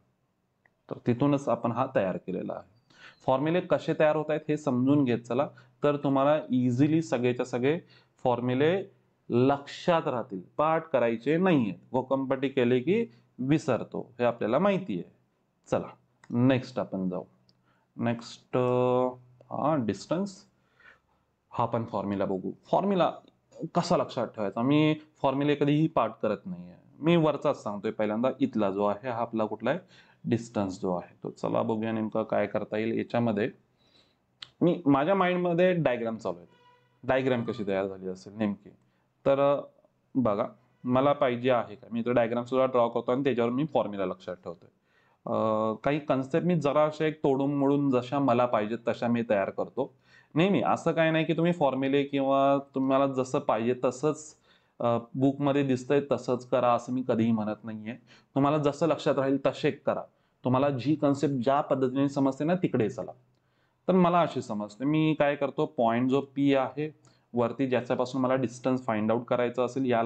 तर तिथूनच आपण हा तयार केलेला आहे. फॉर्म्युले कसे तयार होत आहेत हे समजून घेत चला, तर तुम्हाला इझिली सगळेच्या सगळे फॉर्म्युले लक्षात राहतील, पाठ करायचे नाहीयेत. भोकंपट्टी केले की विसरतो हे आपल्याला माहिती आहे. चला नेक्स्ट आपण जाऊ. नेक्स्ट हा डिस्टन्स, हा पण फॉर्म्युला बघू. फॉर्म्युला कसा लक्षात ठेवायचा, मी फॉर्म्युले कधीही पाठ करत नाहीये, मी वरचाच सांगतोय. पहिल्यांदा इथला जो आहे हा आपला कुठला आहे डिस्टन्स जो आहे तो. चला बघूया नेमकं काय करता येईल याच्यामध्ये. मी माझ्या माइंडमध्ये डायग्राम चालू आहे. डायग्राम कशी तयार झाली असेल नेमकी, तर बघा मला पाहिजे आहे का, मी तो डायग्राम सुद्धा ड्रॉ करतो आणि त्याच्यावर मी फॉर्म्युला लक्षात ठेवतोय. काही कन्सेप्ट मी जरा अशा एक तोडून मोडून जशा मला पाहिजेत तशा मी तयार करतो नेहमी. असं काही नाही की तुम्ही फॉर्म्युले किंवा तुम्हाला जसं पाहिजे तसंच बुकमध्ये दिसतंय तसंच करा असं मी कधीही म्हणत नाहीये. तुम्हाला जसं लक्षात राहील तसे करा. तुम्हाला जी कन्सेप्ट ज्या पद्धतीने समजते ना तिकडे चला. तर मला अशी समजते, मी काय करतो, पॉईंट जो पी आहे वरती ज्याच्यापासून मला डिस्टन्स फाइंड आउट करायचं असेल या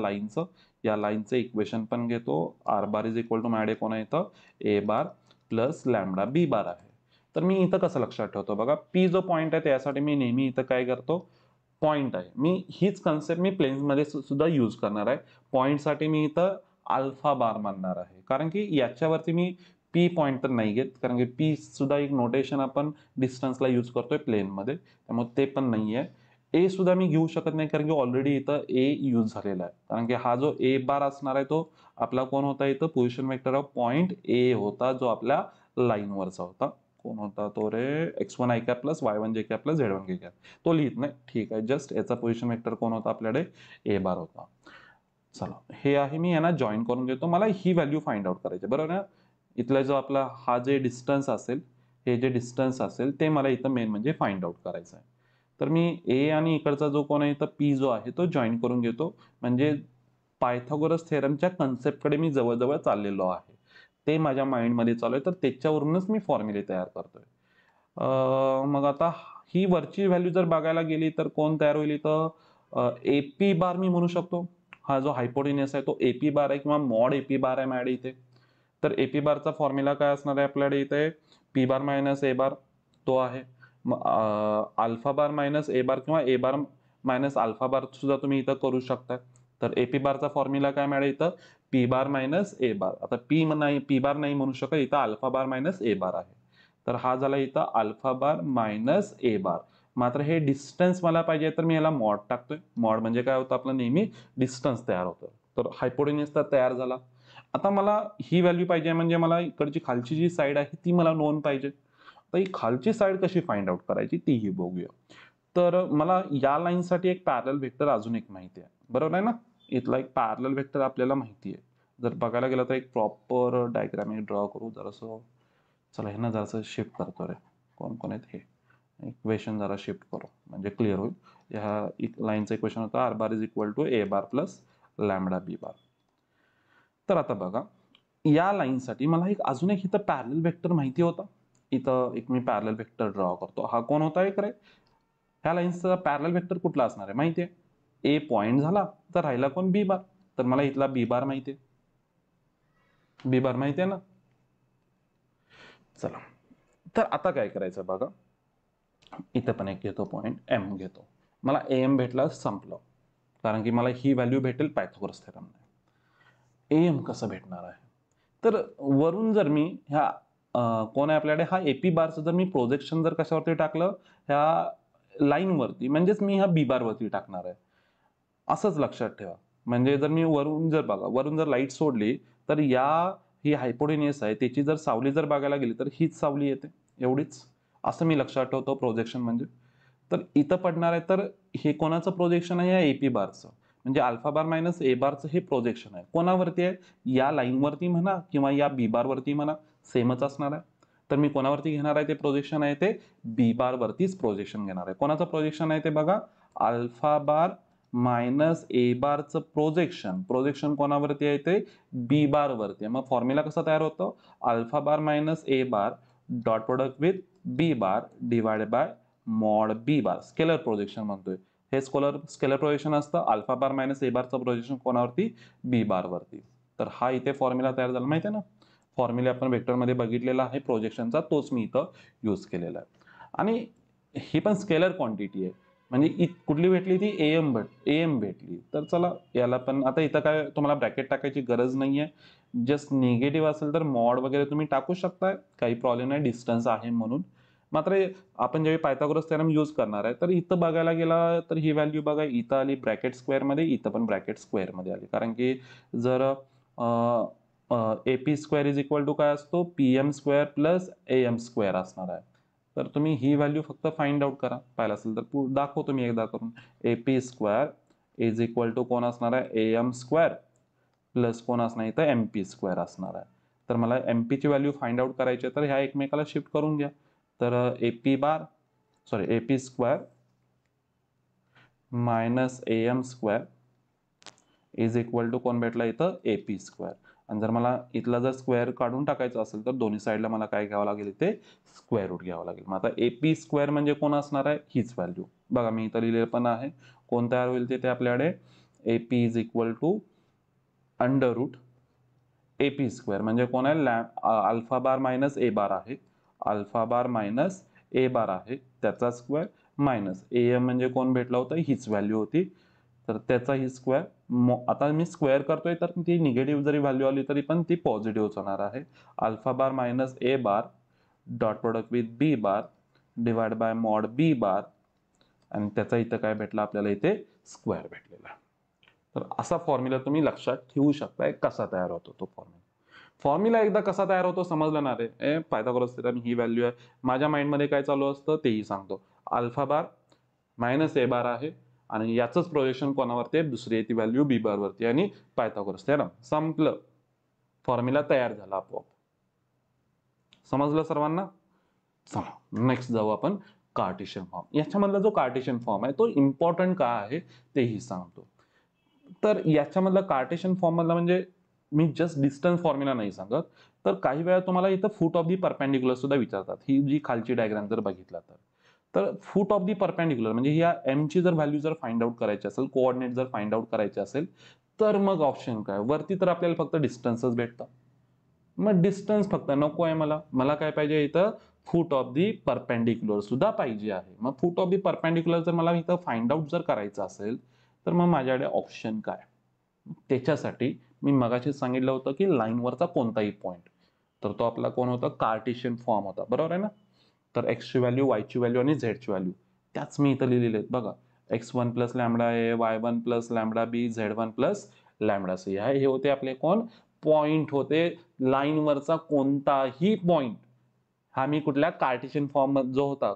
लाईनचं इक्वेशन पण घेतो. R bar is equal to माझ्याकडे कोण आहे इथं, ए बार प्लस लॅमडा बी बार आहे. तर मी इथं कसं लक्षात ठेवतो बघा, पी जो पॉईंट आहे त्यासाठी मी नेहमी इथं काय करतो, पॉईंट आहे, मी हीच कन्सेप्ट मी प्लेन्समध्ये सुद्धा यूज करणार आहे. पॉईंटसाठी मी इथं अल्फा बार मानणार आहे, कारण की याच्यावरती मी पी पॉईंट तर नाही घेत, कारण की पी सुद्धा एक नोटेशन आपण डिस्टन्सला यूज करतोय प्लेनमध्ये, त्यामुळे ते पण नाही आहे. ए सुद्धा मी घेऊ शकत नाही, कारण की ऑलरेडी इथं ए यूज झालेला आहे. कारण की हा जो ए बार असणार आहे तो आपला कोण होता इथं, position vector of point A होता, जो आपल्या लाईनवरचा होता. कोण होता तो रे, x1 i cap plus y1 j cap plus z1 k cap. तो लिहित नाही, ठीक आहे. जस्ट याचा पोझिशन वेक्टर कोण होता आपल्याकडे, ए बार होता. चला हे आहे, मी यांना जॉईन करून घेतो. मला ही व्हॅल्यू फाइंड आउट करायची, बरोबर ना. इथला जो आपला हा जे डिस्टन्स असेल, हे जे डिस्टन्स असेल ते मला इथं मेन म्हणजे फाइंड आउट करायचं आहे. तर मी ए आणि इकडचा जो कोण आहे इथं पी जो आहे तो जॉईन करून घेतो. म्हणजे पायथागोरस थेरमच्या कन्सेप्टकडे मी जवळजवळ चाललेलो आहे. ते माझ्या माइंडमध्ये चालू आहे, तर त्याच्यावरूनच मी फॉर्म्युले तयार करतोय. मग आता ही वरची व्हॅल्यू जर बघायला गेली तर कोण तयार होईल इथं, एपी बार मी म्हणू शकतो. हा जो हायपोटेन्यूस आहे तो एपी बार आहे किंवा मॉड एपी बार आहे माझ्याकडे इथे. तर एपी बारचा फॉर्म्युला काय असणार आहे आपल्याकडे इथे, पी बार मायनस ए बार तो आहे. अल्फा बार मायनस ए बार किंवा ए बार मायनस अल्फा बार सुद्धा तुम्ही इथं करू शकता. तर एपी बारचा फॉर्म्युला काय मिळेल इथं, पी बार मायनस ए बार. आता पी बार नाही म्हणू शकत, इथं अल्फा बार मायनस ए बार आहे. तर हा झाला इथं अल्फा बार मायनस ए बार. मात्र हे डिस्टन्स मला पाहिजे तर मी याला मॉड टाकतोय. मॉड म्हणजे काय होतं, आपलं नेहमी डिस्टन्स तयार होतं. तर हायपोटेन्यूस तर तयार झाला. आता मला ही व्हॅल्यू पाहिजे, म्हणजे मला इकडची खालची जी साईड आहे ती मला नोन पाहिजे. तर ही खालची साईड कशी फाइंड आउट करायची तीही बघूया. तर मला या लाईनसाठी एक पॅरल व्हेक्टर अजून एक माहिती आहे, बरोबर आहे ना. इथला एक पॅरल व्हेक्टर आपल्याला माहिती आहे. जर बघायला गेलं तर एक प्रॉपर डायग्राम ड्रॉ करू जरासं. चला हे ना जरासं शिफ्ट करतो रे, कोण कोण आहेत हे इक्वेशन जरा शिफ्ट करू म्हणजे क्लिअर होईल. ह्या लाईनचं इक्वेशन होतं r bar is equal to A bar plus lambda B bar. तर आता बघा, या लाईनसाठी मला एक अजून एक इथं पॅरल व्हेक्टर माहिती होता. इथं एक मी पॅरल व्हेक्टर ड्रॉ करतो. हा कोण होता एक रे, ह्या लाईन्सचा पॅरल व्हेक्टर कुठला असणार आहे माहिती आहे. ए पॉइंट झाला तर राहिला कोण, बी बार. तर मला इथला बी बार माहिती आहे, बी बार माहिती आहे ना. चला तर आता काय करायचं बघा, इथं पण एक घेतो पॉइंट एम घेतो. मला एम भेटला संपलं, कारण की मला ही व्हॅल्यू भेटेल पायथागोरस थेरमने. एम कसं भेटणार आहे, तर वरून जर मी ह्या कोण आहे आपल्याकडे, हा एपी बारचं जर मी प्रोजेक्शन जर कशावरती टाकलं, ह्या लाईनवरती, म्हणजेच मी ह्या बी बारवरती टाकणार आहे. असंच लक्षात ठेवा. म्हणजे जर मी वरून जर बघा, वरून जर लाईट सोडली तर ही हायपोटेन्यूस आहे त्याची जर सावली जर बघायला गेली तर हीच सावली येते, एवढीच. असं मी लक्षात ठेवतो प्रोजेक्शन म्हणजे. तर इथं पडणार आहे, तर हे कोणाचं प्रोजेक्शन आहे, या एपी बारचं. म्हणजे अल्फा बार मायनस ए बारचं हे प्रोजेक्शन आहे. कोणावरती आहे, या लाईनवरती म्हणा किंवा या बी बारवरती म्हणा, सेमच असणार आहे. तर मी कोणावरती घेणार आहे ते प्रोजेक्शन आहे, ते बी बार वरतीच प्रोजेक्शन घेणार आहे. कोणाचं प्रोजेक्शन आहे ते बघा, अल्फा बार मायनस ए बारचं प्रोजेक्शन कोणावरती आहे ते बी बार वरती. मग फॉर्म्युला कसा तयार होतो, alpha bar minus a bar dot product with B bar divided by mod B bar. Scalar projection म्हणतोय हे, स्केलर प्रोजेक्शन असतं. अल्फा बार मायनस ए बारचं प्रोजेक्शन कोणावरती, बी बार वरती. तर हा इथे फॉर्म्युला तयार झाला माहिती आहे ना. फॉर्म्युला आपण वेक्टरमध्ये बघितलेला आहे प्रोजेक्शनचा, तोच मी इथं यूज केलेला आहे. आणि ही पण स्केलर क्वांटिटी आहे, म्हणजे कुठली भेटली ती एम भेटली. तर चला याला पण आता इथं काय तुम्हाला ब्रॅकेट टाकायची गरज नाहीये. जस्ट निगेटिव्ह असेल तर मॉड वगैरे तुम्ही टाकू शकता, काही प्रॉब्लेम नाही, डिस्टन्स आहे म्हणून. मात्र आपण ज्यावेळी पायथागोरस थेरम यूज करणार आहे तर इथं बघायला गेला तर ही व्हॅल्यू बघा इथं आली ब्रॅकेट स्क्वेअरमध्ये, इथं पण ब्रॅकेट स्क्वेअरमध्ये आली. कारण की जर a p square is equal to काय असतो, p m square plus a m square असणार आहे. तर तुम्ही ही व्हॅल्यू फक्त फाइंड आउट करा. पाहिलं असेल तर दाखवतो मी एकदा करून. A p square is equal to कोण असणार आहे, ए एम स्क्वेअर प्लस कोण असणार इथं एम पी स्क्वेअर असणार आहे. तर मला एम पीची व्हॅल्यू फाइंड आउट करायची आहे, तर ह्या एकमेकाला शिफ्ट करून घ्या. तर a p square minus a m square is equal to कोण भेटला इथं, ए पी स्क्वेअर. आणि जर मला इथला जर स्क्वेअर काढून टाकायचं असेल तर दोन्ही साईडला मला काय घ्यावं लागेल, इथे स्क्वेअर रूट घ्यावं लागेल. मग आता ए पी स्क्वेअर म्हणजे कोण असणार आहे, हीच व्हॅल्यू. बघा मी इथं लिहिलेलं पण आहे. कोण तयार होईल तिथे आपल्याकडे, a p is equal to under root a p square म्हणजे कोण आहे, अल्फा बार मायनस ए बार आहे. अल्फा बार मायनस ए बार आहे त्याचा स्क्वेअर मायनस ए एम म्हणजे कोण भेटला होता, हीच व्हॅल्यू होती. तर त्याचा ही स्क्वेअर. आता मी स्क्वेअर करतोय तर ती निगेटिव्ह जरी व्हॅल्यू आली तरी पण ती पॉझिटिव्हच होणार आहे. Alpha bar minus a bar dot product with B bar divide by mod B bar आणि त्याचा इथं काय भेटला आपल्याला, इथे स्क्वेअर भेटलेला. तर असा फॉर्म्युला तुम्ही लक्षात ठेवू शकताय कसा तयार होतो तो फॉर्म्युला एकदा कसा तयार होतो समजलं ना रे. पायथागोरस थेरम ही व्हॅल्यू आहे. माझ्या माइंडमध्ये काय चालू असतं तेही सांगतो. अल्फा बार मायनस ए बार आहे आणि याचंच प्रोजेक्शन कोणावरती आहे, दुसरी आहे ती व्हॅल्यू बी बार वरती आणि पायथागोरस थेरम संपलं. फॉर्म्युला तयार झाला आपोआप. समजलं सर्वांना? चला नेक्स्ट जाऊ आपण कार्टेशियन फॉर्म. याच्यामधला जो कार्टेशियन फॉर्म आहे तो इम्पॉर्टंट का आहे तेही सांगतो. तर याच्यामधला कार्टेशियन फॉर्म मधला म्हणजे मी जस्ट डिस्टन्स फॉर्म्युला नाही सांगत, तर काही वेळा तुम्हाला इथं फूट ऑफ दी परपेंडिक्युलर सुद्धा विचारतात. ही जी खालची डायग्राम जर बघितला तर फूट ऑफ दी परपेंडिक्युलर म्हणजे या एम ची जर व्हॅल्यू जर फाइंड आउट करायची असेल, कोऑर्डिनेट जर फाइंड आउट करायचे असेल तर मग ऑप्शन काय, वरती तर आपल्याला फक्त डिस्टन्सच भेटतं. मग डिस्टन्स फक्त नको आहे मला काय पाहिजे इथं, फूट ऑफ दी परपेंडिक्युलर सुद्धा पाहिजे आहे. मग फूट ऑफ दी परपेंडिक्युलर जर मला इथं फाइंड आउट जर करायचं असेल तर मग माझ्याकडे ऑप्शन काय, त्याच्यासाठी मी मगाशी सांगितलं होतं की लाईनवरचा कोणताही पॉइंट, तर तो आपला कोण होता, कार्टेशियन फॉर्म होता. बरोबर आहे ना. तर एक्सची व्हॅल्यू, वायची व्हॅल्यू आणि झेडची व्हॅल्यू त्याच मी इथं लिहिलेले आहेत बघा. x1 प्लस लॅमडा ए, y1 प्लस लॅमडा बी, z1 प्लस लॅमडा सी. हे होते आपले कोण, पॉइंट होते. लाईनवरचा कोणताही पॉइंट हा मी कुठल्या कार्टेशियन फॉर्म जो होता,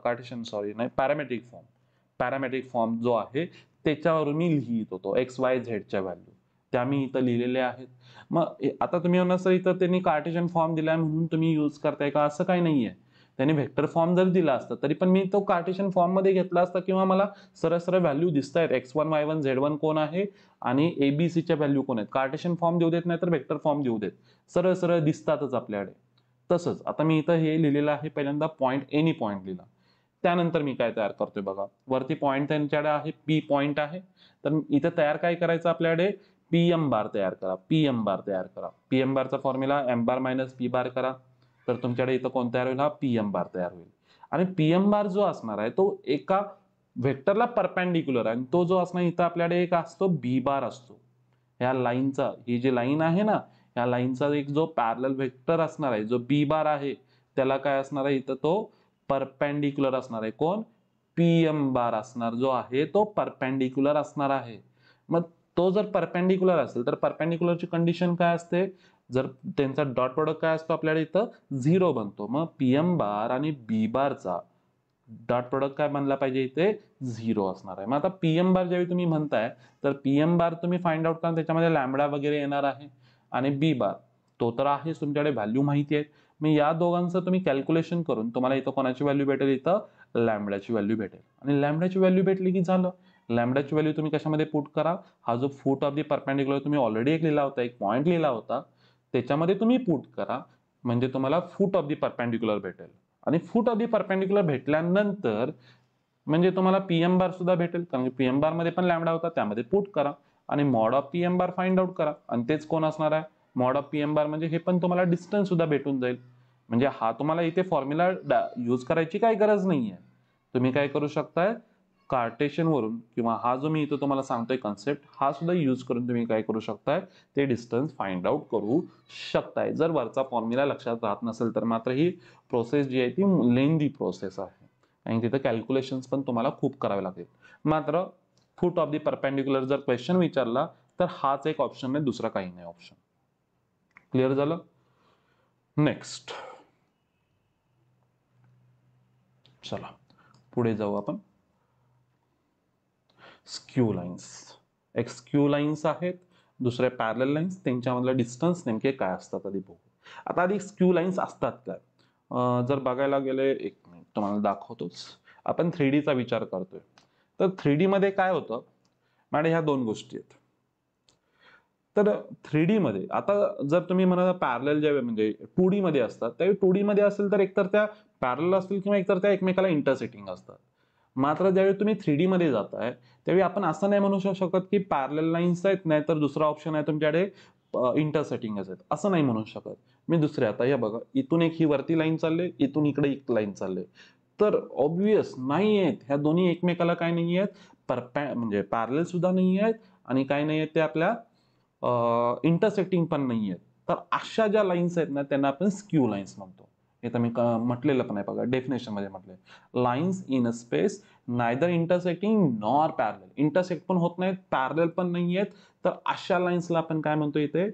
पॅरामेट्रिक फॉर्म जो आहे त्याच्यावरून मी लिहित होतो. एक्स वाय झेडच्या व्हॅल्यू त्या मी इथं लिहिलेल्या आहेत. मग आता तुम्ही म्हणा सर इथं त्यांनी कार्टेशियन फॉर्म दिलाय म्हणून तुम्ही यूज करताय का, असं काही नाहीये. त्यांनी व्हेक्टर फॉर्म जर दिला असता तरी पण मी तो कार्टेशियन फॉर्म मध्ये घेतला असता किंवा मला सरळ सरळ व्हॅल्यू दिसत आहेत, x1 y1 z1 कोण आहे आणि एबीसीच्या व्हॅल्यू कोण आहेत. कार्टेशियन फॉर्म देऊ देत नाही तर व्हेक्टर फॉर्म देऊ देत, सरळ सरळ दिसतातच आपल्याकडे. तसंच आता मी इथं हे लिहिलेलं आहे, पहिल्यांदा पॉइंट एनी पॉइंट लिहिला. त्यानंतर मी काय तयार करतोय बघा, वरती पॉइंट त्यांच्याकडे आहे, पी पॉइंट आहे. तर इथं तयार काय करायचं आपल्याकडे, पीएम बार तयार करा. पीएम बारचा formula m bar minus p bar करा. तर तुमच्याकडे इथं कोण तयार होईल, हा पीएम बार तयार होईल. आणि पीएम बार जो असणार आहे तो एका व्हेक्टरला परपेंडिक्युलर आहे आणि तो जो असणार इथं आपल्याकडे एक असतो बी बार असतो. ह्या लाईनचा, ही जी लाईन आहे ना, या लाईनचा एक जो पॅरलल व्हेक्टर असणार आहे, जो बी बार आहे त्याला काय असणार आहे इथं, तो परपेंडिक्युलर असणार आहे. कोण, पीएम बार असणार जो आहे तो परपेंडिक्युलर असणार आहे. मग तो जर परपेंडिक्युलर असेल तर परपेंडिक्युलरची कंडिशन काय असते, जर त्यांचा डॉट प्रोडक्ट काय असतो आपल्याला इथं 0 बनतो. मग पीएम बार आणि बी बारचा डॉट प्रोडक्ट काय बनला पाहिजे इथे, 0 असणार आहे. मग आता पीएम बार ज्यावेळी तुम्ही म्हणताय तर पीएम बार तुम्ही फाइंड आउट करा, त्याच्यामध्ये लॅमडा वगैरे येणार आहे. आणि बी बार तो तर आहे तुमच्याकडे व्हॅल्यू माहिती आहे. मग या दोघांचं तुम्ही कॅल्क्युलेशन करून तुम्हाला इथं कोणाची व्हॅल्यू भेटेल, इथं लॅमडाची व्हॅल्यू भेटेल. आणि लॅमडाची व्हॅल्यू भेटली की झालं. लॅमडाची व्हॅल्यू तुम्ही कशामध्ये पुट करा, हा जो फूट ऑफ दी परपेंडिक्युलर तुम्ही ऑलरेडी एक लिहिला होता, एक पॉइंट लिहिला होता, त्याच्यामध्ये तुम्ही पुट करा म्हणजे तुम्हाला फूट ऑफ दी परपेंडिक्युलर भेटेल. आणि फूट ऑफ दी परपेंडिक्युलर भेटल्यानंतर म्हणजे तुम्हाला पीएम बार सुद्धा भेटेल, कारण पीएम बार मध्ये पण लॅमडा होता, त्यामध्ये पुट करा आणि mod of PM bar find out करा. आणि तेच कोण असणार आहे, मॉड ऑफ पीएम बार म्हणजे हे पण तुम्हाला डिस्टन्स सुद्धा भेटून जाईल. म्हणजे हा तुम्हाला इथे फॉर्म्युला यूज करायची काही गरज नाहीये. तुम्ही काय करू शकताय, कार्टेशियन वरून किंवा हा जो मी इथं तुम्हाला सांगतोय कन्सेप्ट, हा सुद्धा यूज करून तुम्ही काय करू शकताय, ते डिस्टन्स फाइंड आउट करू शकताय. जर वरचा फॉर्म्युला लक्षात राहत नसेल तर मात्र ही प्रोसेस जी आहे ती लेंदी प्रोसेस आहे आणि तिथं कॅल्क्युलेशन्स पण तुम्हाला खूप करावे लागतील. मात्र फूट ऑफ दी परपेंडिक्युलर जर क्वेश्चन विचारला तर हाच एक ऑप्शन आहे, दुसरा काही नाही ऑप्शन. क्लिअर झालं. नेक्स्ट चला पुढे जाऊ आपण. Skew lines. एक स्क्यू लाईन्स आहेत, दुसरे पॅरलल लाईन्स, त्यांच्यामधलं डिस्टन्स नेमके काय असतात आधी बघू. आता आधी स्क्यू लाईन्स असतात काय, जर बघायला गेले, एक मिनिट तुम्हाला दाखवतोच. आपण 3D चा विचार करतोय, तर 3D मध्ये काय होतं मॅडम, ह्या दोन गोष्टी आहेत. तर 3D मध्ये आता जर तुम्ही म्हणा पॅरलल जे म्हणजे 2D मध्ये असतात, त्यावेळी 2D मध्ये असेल तर एकतर त्या पॅरलल असतील किंवा एकतर त्या एकमेकाला इंटरसेक्टिंग असतात. मात्र ज्यावेळी तुम्ही 3D मध्ये जाताय त्यावेळी आपण असं नाही म्हणू शकत की पॅरलल लाईन्स आहेत, नाहीतर दुसरा ऑप्शन आहे तुमच्याकडे इंटरसेक्टिंगच आहेत, असं नाही म्हणू शकत मी. दुसरे आता हे बघा, इथून एक ही वरती लाईन चालले, इथून इकडे एक लाईन चालले, तर ऑब्विस नाही आहेत ह्या दोन्ही एकमेकाला काय नाही आहेत, म्हणजे पॅरलल सुद्धा नाही आहेत आणि काय नाही आहेत ते आपल्या इंटरसेक्टिंग पण नाही आहेत. तर अशा ज्या लाईन्स आहेत ना त्यांना आपण स्क्यू लाईन्स म्हणतो. हे तर मी म्हटलेलं पण आहे बघा, डेफिनेशन मध्ये म्हटलंय, lines in a space neither intersecting nor parallel. Intersect पण होत नाहीत, पॅरलल पण नाही आहेत, तर अशा लाईन्सला आपण काय म्हणतो इथे,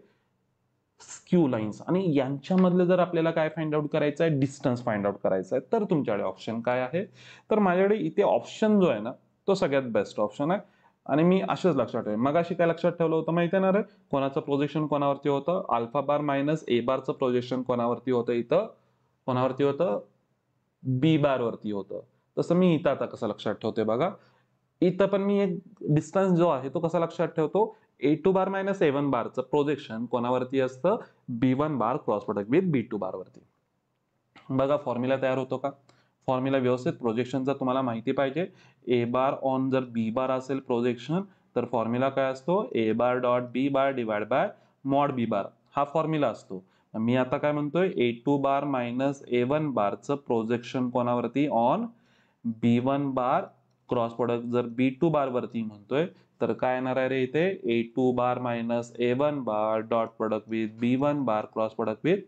स्क्यू लाईन्स. आणि यांच्यामधलं जर आपल्याला काय फाइंड आउट करायचं आहे, डिस्टन्स फाइंड आउट करायचं आहे, तर तुमच्याकडे ऑप्शन काय आहे, तर माझ्याकडे इथे ऑप्शन जो आहे ना तो सगळ्यात बेस्ट ऑप्शन आहे. आणि मी असेच लक्षात ठेवेन. मग अशी काय लक्षात ठेवलं होतं माहिती आहे ना रे, कोणाचं प्रोजेक्शन कोणावरती होतं, अल्फा बार मायनस ए बारचं प्रोजेक्शन कोणावरती होतं, इथं कोणावरती होतं, बी बार वरती होतं. तसं मी इथं आता कसं लक्षात ठेवतोय बघा, इथं पण मी एक डिस्टन्स जो आहे तो कसा लक्षात ठेवतो, A2 बार मायनस A1 बारचं प्रोजेक्शन कोणावरती असतं, B1 bar cross product with B2 बार वरती. बघा फॉर्म्युला तयार होतो का, फॉर्म्युला व्यवस्थित प्रोजेक्शनचा तुम्हाला माहिती पाहिजे. ए बार ऑन जर बी बार असेल प्रोजेक्शन, तर फॉर्म्युला काय असतो, A bar dot B bar divide by mod B bar, हा फॉर्म्युला असतो. मी आता काय म्हणतोय, A2 बार मायनस A1 बारचं प्रोजेक्शन कोणावरती, on B1 bar cross product जर B2 बार वरती म्हणतोय, तर काय येणार आहे रे इथे, A2 bar minus A1 bar dot product with B1 bar cross product with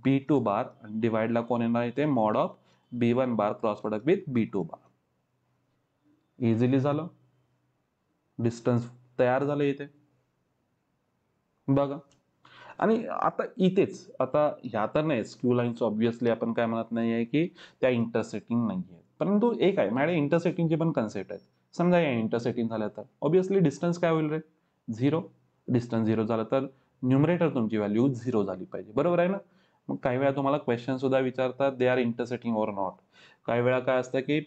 B2 बार डिवाइडला कोण येणार इथे, mod of B1 bar cross product with B2 bar. Easily झालं, डिस्टन्स तयार झालं इथे बघा. आणि आता इथेच, आता ह्या तर नाही स्क्यू लाईन्स ऑब्व्हियसली आपण काय म्हणत नाहीये की त्या इंटरसेक्टिंग नाहीये, परंतु एक आहे मॅडम, इंटरसेक्टिंगची पण कन्सेप्ट आहेत. समजा या इंटरसेक्टिंग झाल्या तर ऑब्व्हियसली डिस्टन्स काय होईल रे, झिरो. डिस्टन्स झिरो झालं तर न्यूमरेटर तुमची व्हॅल्यू झिरो झाली पाहिजे, बरोबर आहे ना. मग काही वेळा तुम्हाला क्वेश्चन सुद्धा विचारतात, they are intersecting or not. काही वेळा काय असतं की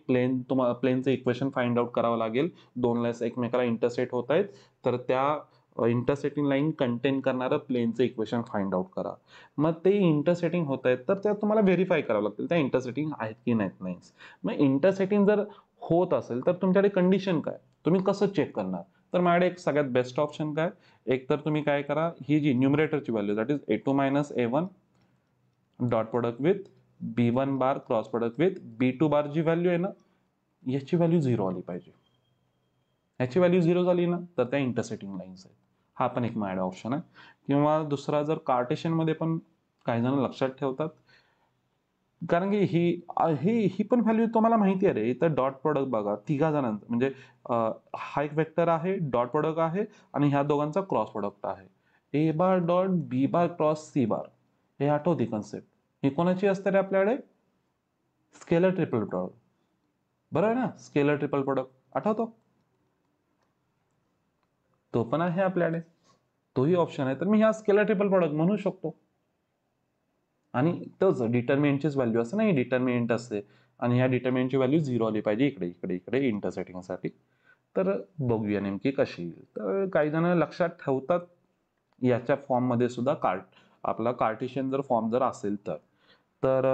तुम्हाला प्लेनचं इक्वेशन फाइंड आउट करावं लागेल, दोन लाईन्स एकमेकाला इंटरसेक्ट होत आहेत, तर त्या इंटरसेक्टिंग लाईन कंटेन करणारं प्लेनचं इक्वेशन फाइंड आउट करा. मग ते इंटरसेक्टिंग होत आहेत तर त्या तुम्हाला व्हेरीफाय करावं लागतील त्या इंटरसेक्टिंग आहेत की नाहीत लाईन्स. मग इंटरसेक्टिंग जर होत असेल तर तुमच्याकडे कंडिशन काय, तुम्ही कसं चेक करणार, तर माझ्याकडे एक सगळ्यात बेस्ट ऑप्शन काय, एक तर तुम्ही काय करा, ही जी न्यूमरेटरची value that is A2 minus A1 dot product with B1 bar cross product with B2 bar जी व्हॅल्यू आहे ना, याची व्हॅल्यू झिरो आली पाहिजे. ह्याची व्हॅल्यू झिरो झाली ना तर त्या इंटरसेक्टिंग लाईन्स आहेत. हा पण एक माझ्याकडे ऑप्शन आहे. किंवा दुसरा जर कार्टेशियन मध्ये पण काही जण लक्षात ठेवतात, कारण की ही ही ही पण व्हॅल्यू तुम्हाला माहिती आहे रे, इथं डॉट प्रोडक्ट बघा तिघा जणांचं, म्हणजे हा एक वेक्टर आहे, डॉट प्रोडक्ट आहे आणि ह्या दोघांचा क्रॉस प्रोडक्ट आहे, ए bar dot B bar cross C bar. हे आठवते कन्सेप्ट, ही कोणाची असते रे आपल्याकडे, स्केलर ट्रिपल प्रोडक्ट, बरोबर आहे ना, स्केलर ट्रिपल प्रोडक्ट आठवतो, तो पण आहे आपल्याकडे, तोही ऑप्शन आहे. तर मी ह्या स्केलर ट्रिपल प्रोडक्ट म्हणू शकतो. आणि तोच डिटर्मिनंटचीच व्हॅल्यू असते ना, ही डिटर्मिनंट असते आणि ह्या डिटर्मिनंटची व्हॅल्यू झिरो आली पाहिजे इकडे इकडे इकडे इंटरसेक्टिंगसाठी. तर बघूया नेमकी कशी येईल. तर काही जण लक्षात ठेवतात याच्या फॉर्ममध्ये सुद्धा आपला कार्टेशियन जर फॉर्म जर असेल तर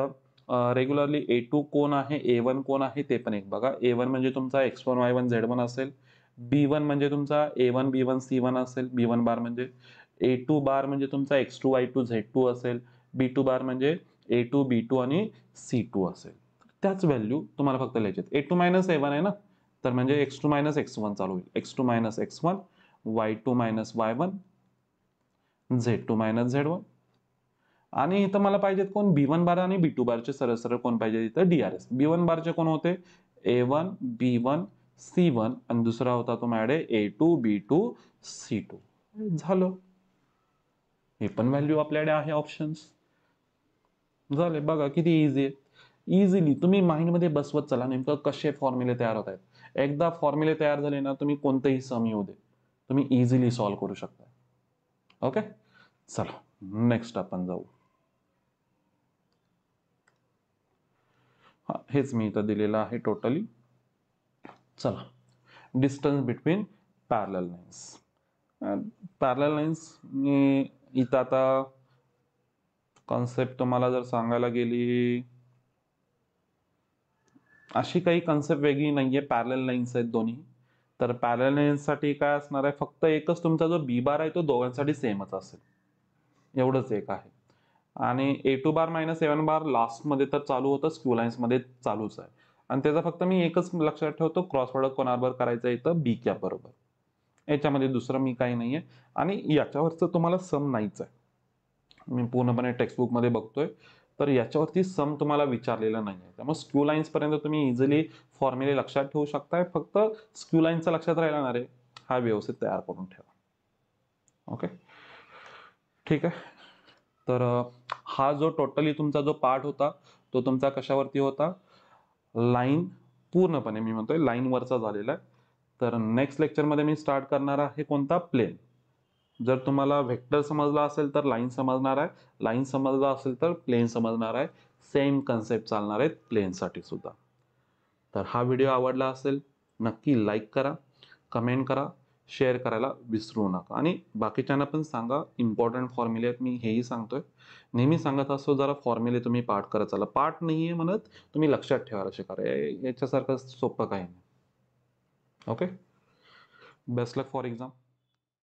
रेग्युलरली A2 कोण आहे, A1 कोण आहे ते पण एक बघा. A1 म्हणजे तुमचा X1 Y1 Z1 असेल, B1 म्हणजे तुमचा A1 B1 C1 असेल, B1 बार म्हणजे A2 बार म्हणजे तुमचा X2 Y2 Z2 असेल, B2 बार म्हणजे A2 B2 आणि C2 असेल. त्याच व्हॅल्यू तुम्हाला फक्त लिहायचे. A2 मायनस A1 आहे ना, तर म्हणजे X2 मायनस X1 चालू होईल. X2 minus X1, Y2 minus Y1, Z2 minus Z1. आणि इथं मला पाहिजेत कोण, B1 बार आणि B2 बारचे सरळ सरळ कोण पाहिजे इथं, DRS. B1 बारचे कोण होते, A1 B1 C1 आणि दुसरा होता तो माझ्याकडे A2 B2 C2. झालं, हे पण व्हॅल्यू आपल्याकडे आहे ऑप्शन्स. झाले बघा किती इझी आहे. इझिली तुम्ही माइंडमध्ये बसवत चला नेमकं कसे फॉर्म्युले तयार होत आहेत. एकदा फॉर्म्युले तयार झाले ना, तुम्ही कोणतेही सम येऊ दे तुम्ही इझिली सॉल्व्ह करू शकता. ओके, चला नेक्स्ट आपण जाऊ. हा हेच मी इथं दिलेलं आहे टोटली. चला, distance between parallel lines. Parallel lines मी इथं आता कॉन्सेप्ट तुम्हाला जर सांगायला गेली, अशी काही कॉन्सेप्ट वेगळी नाहीये. पॅरलल लाईन्स आहेत दोन्ही. तर पॅरलल लाईन्ससाठी काय असणार आहे, फक्त एकच तुमचा जो बी बार आहे तो दोघांसाठी सेमच असेल, एवढंच एक आहे. आणि A2 बार मायनस A1 बार लास्टमध्ये तर चालू होतं, स्क्यू लाईन्समध्ये चालूच आहे. आणि त्याचा फक्त मी एकच लक्षात ठेवतो, क्रॉस प्रॉडक्ट कोणाबरोबर करायचं इथं बी कॅप बरोबर. याच्यामध्ये दुसरं मी काही नाहीये. आणि याच्यावरचं तुम्हाला सम नाहीच आहे. मी पूर्णपणे टेक्स्टबुकमध्ये बघतोय, तर याच्यावरती सम तुम्हाला विचारलेला नाही आहे. त्यामुळे स्क्यू लाईन्स पर्यंत तुम्ही इझिली फॉर्म्युले लक्षात ठेवू शकताय. फक्त स्क्यू लाईनचा लक्षात राहिला ना रे, हा व्यवस्थित तयार करून ठेवा. ओके, ठीक आहे. तर हा जो टोटली तुमचा जो पार्ट होता तो तुमचा कशावरती होता, लाईन, पूर्णपणे मी म्हणतोय लाईनवरचा झालेला आहे. तर नेक्स्ट लेक्चरमध्ये मी स्टार्ट करणार आहे कोणता, प्लेन. जर तुम्हाला व्हेक्टर समजला असेल तर लाईन समजणार आहे, लाईन समजला असेल तर प्लेन समजणार आहे. सेम कन्सेप्ट चालणार आहेत प्लेनसाठी सुद्धा. तर हा व्हिडिओ आवडला असेल नक्की लाईक करा, कमेंट करा, शेअर करायला विसरू नका. आणि बाकीच्यांना पण सांगा, इम्पॉर्टंट फॉर्म्युले आहेत मी हेही सांगतोय. नेहमी सांगत असतो जरा फॉर्म्युले तुम्ही पाठ करत चला. पाठ नाहीये म्हणत तुम्ही लक्षात ठेवायला शिका. याच्यासारखं सोपं काही नाही. Okay, best luck for exam.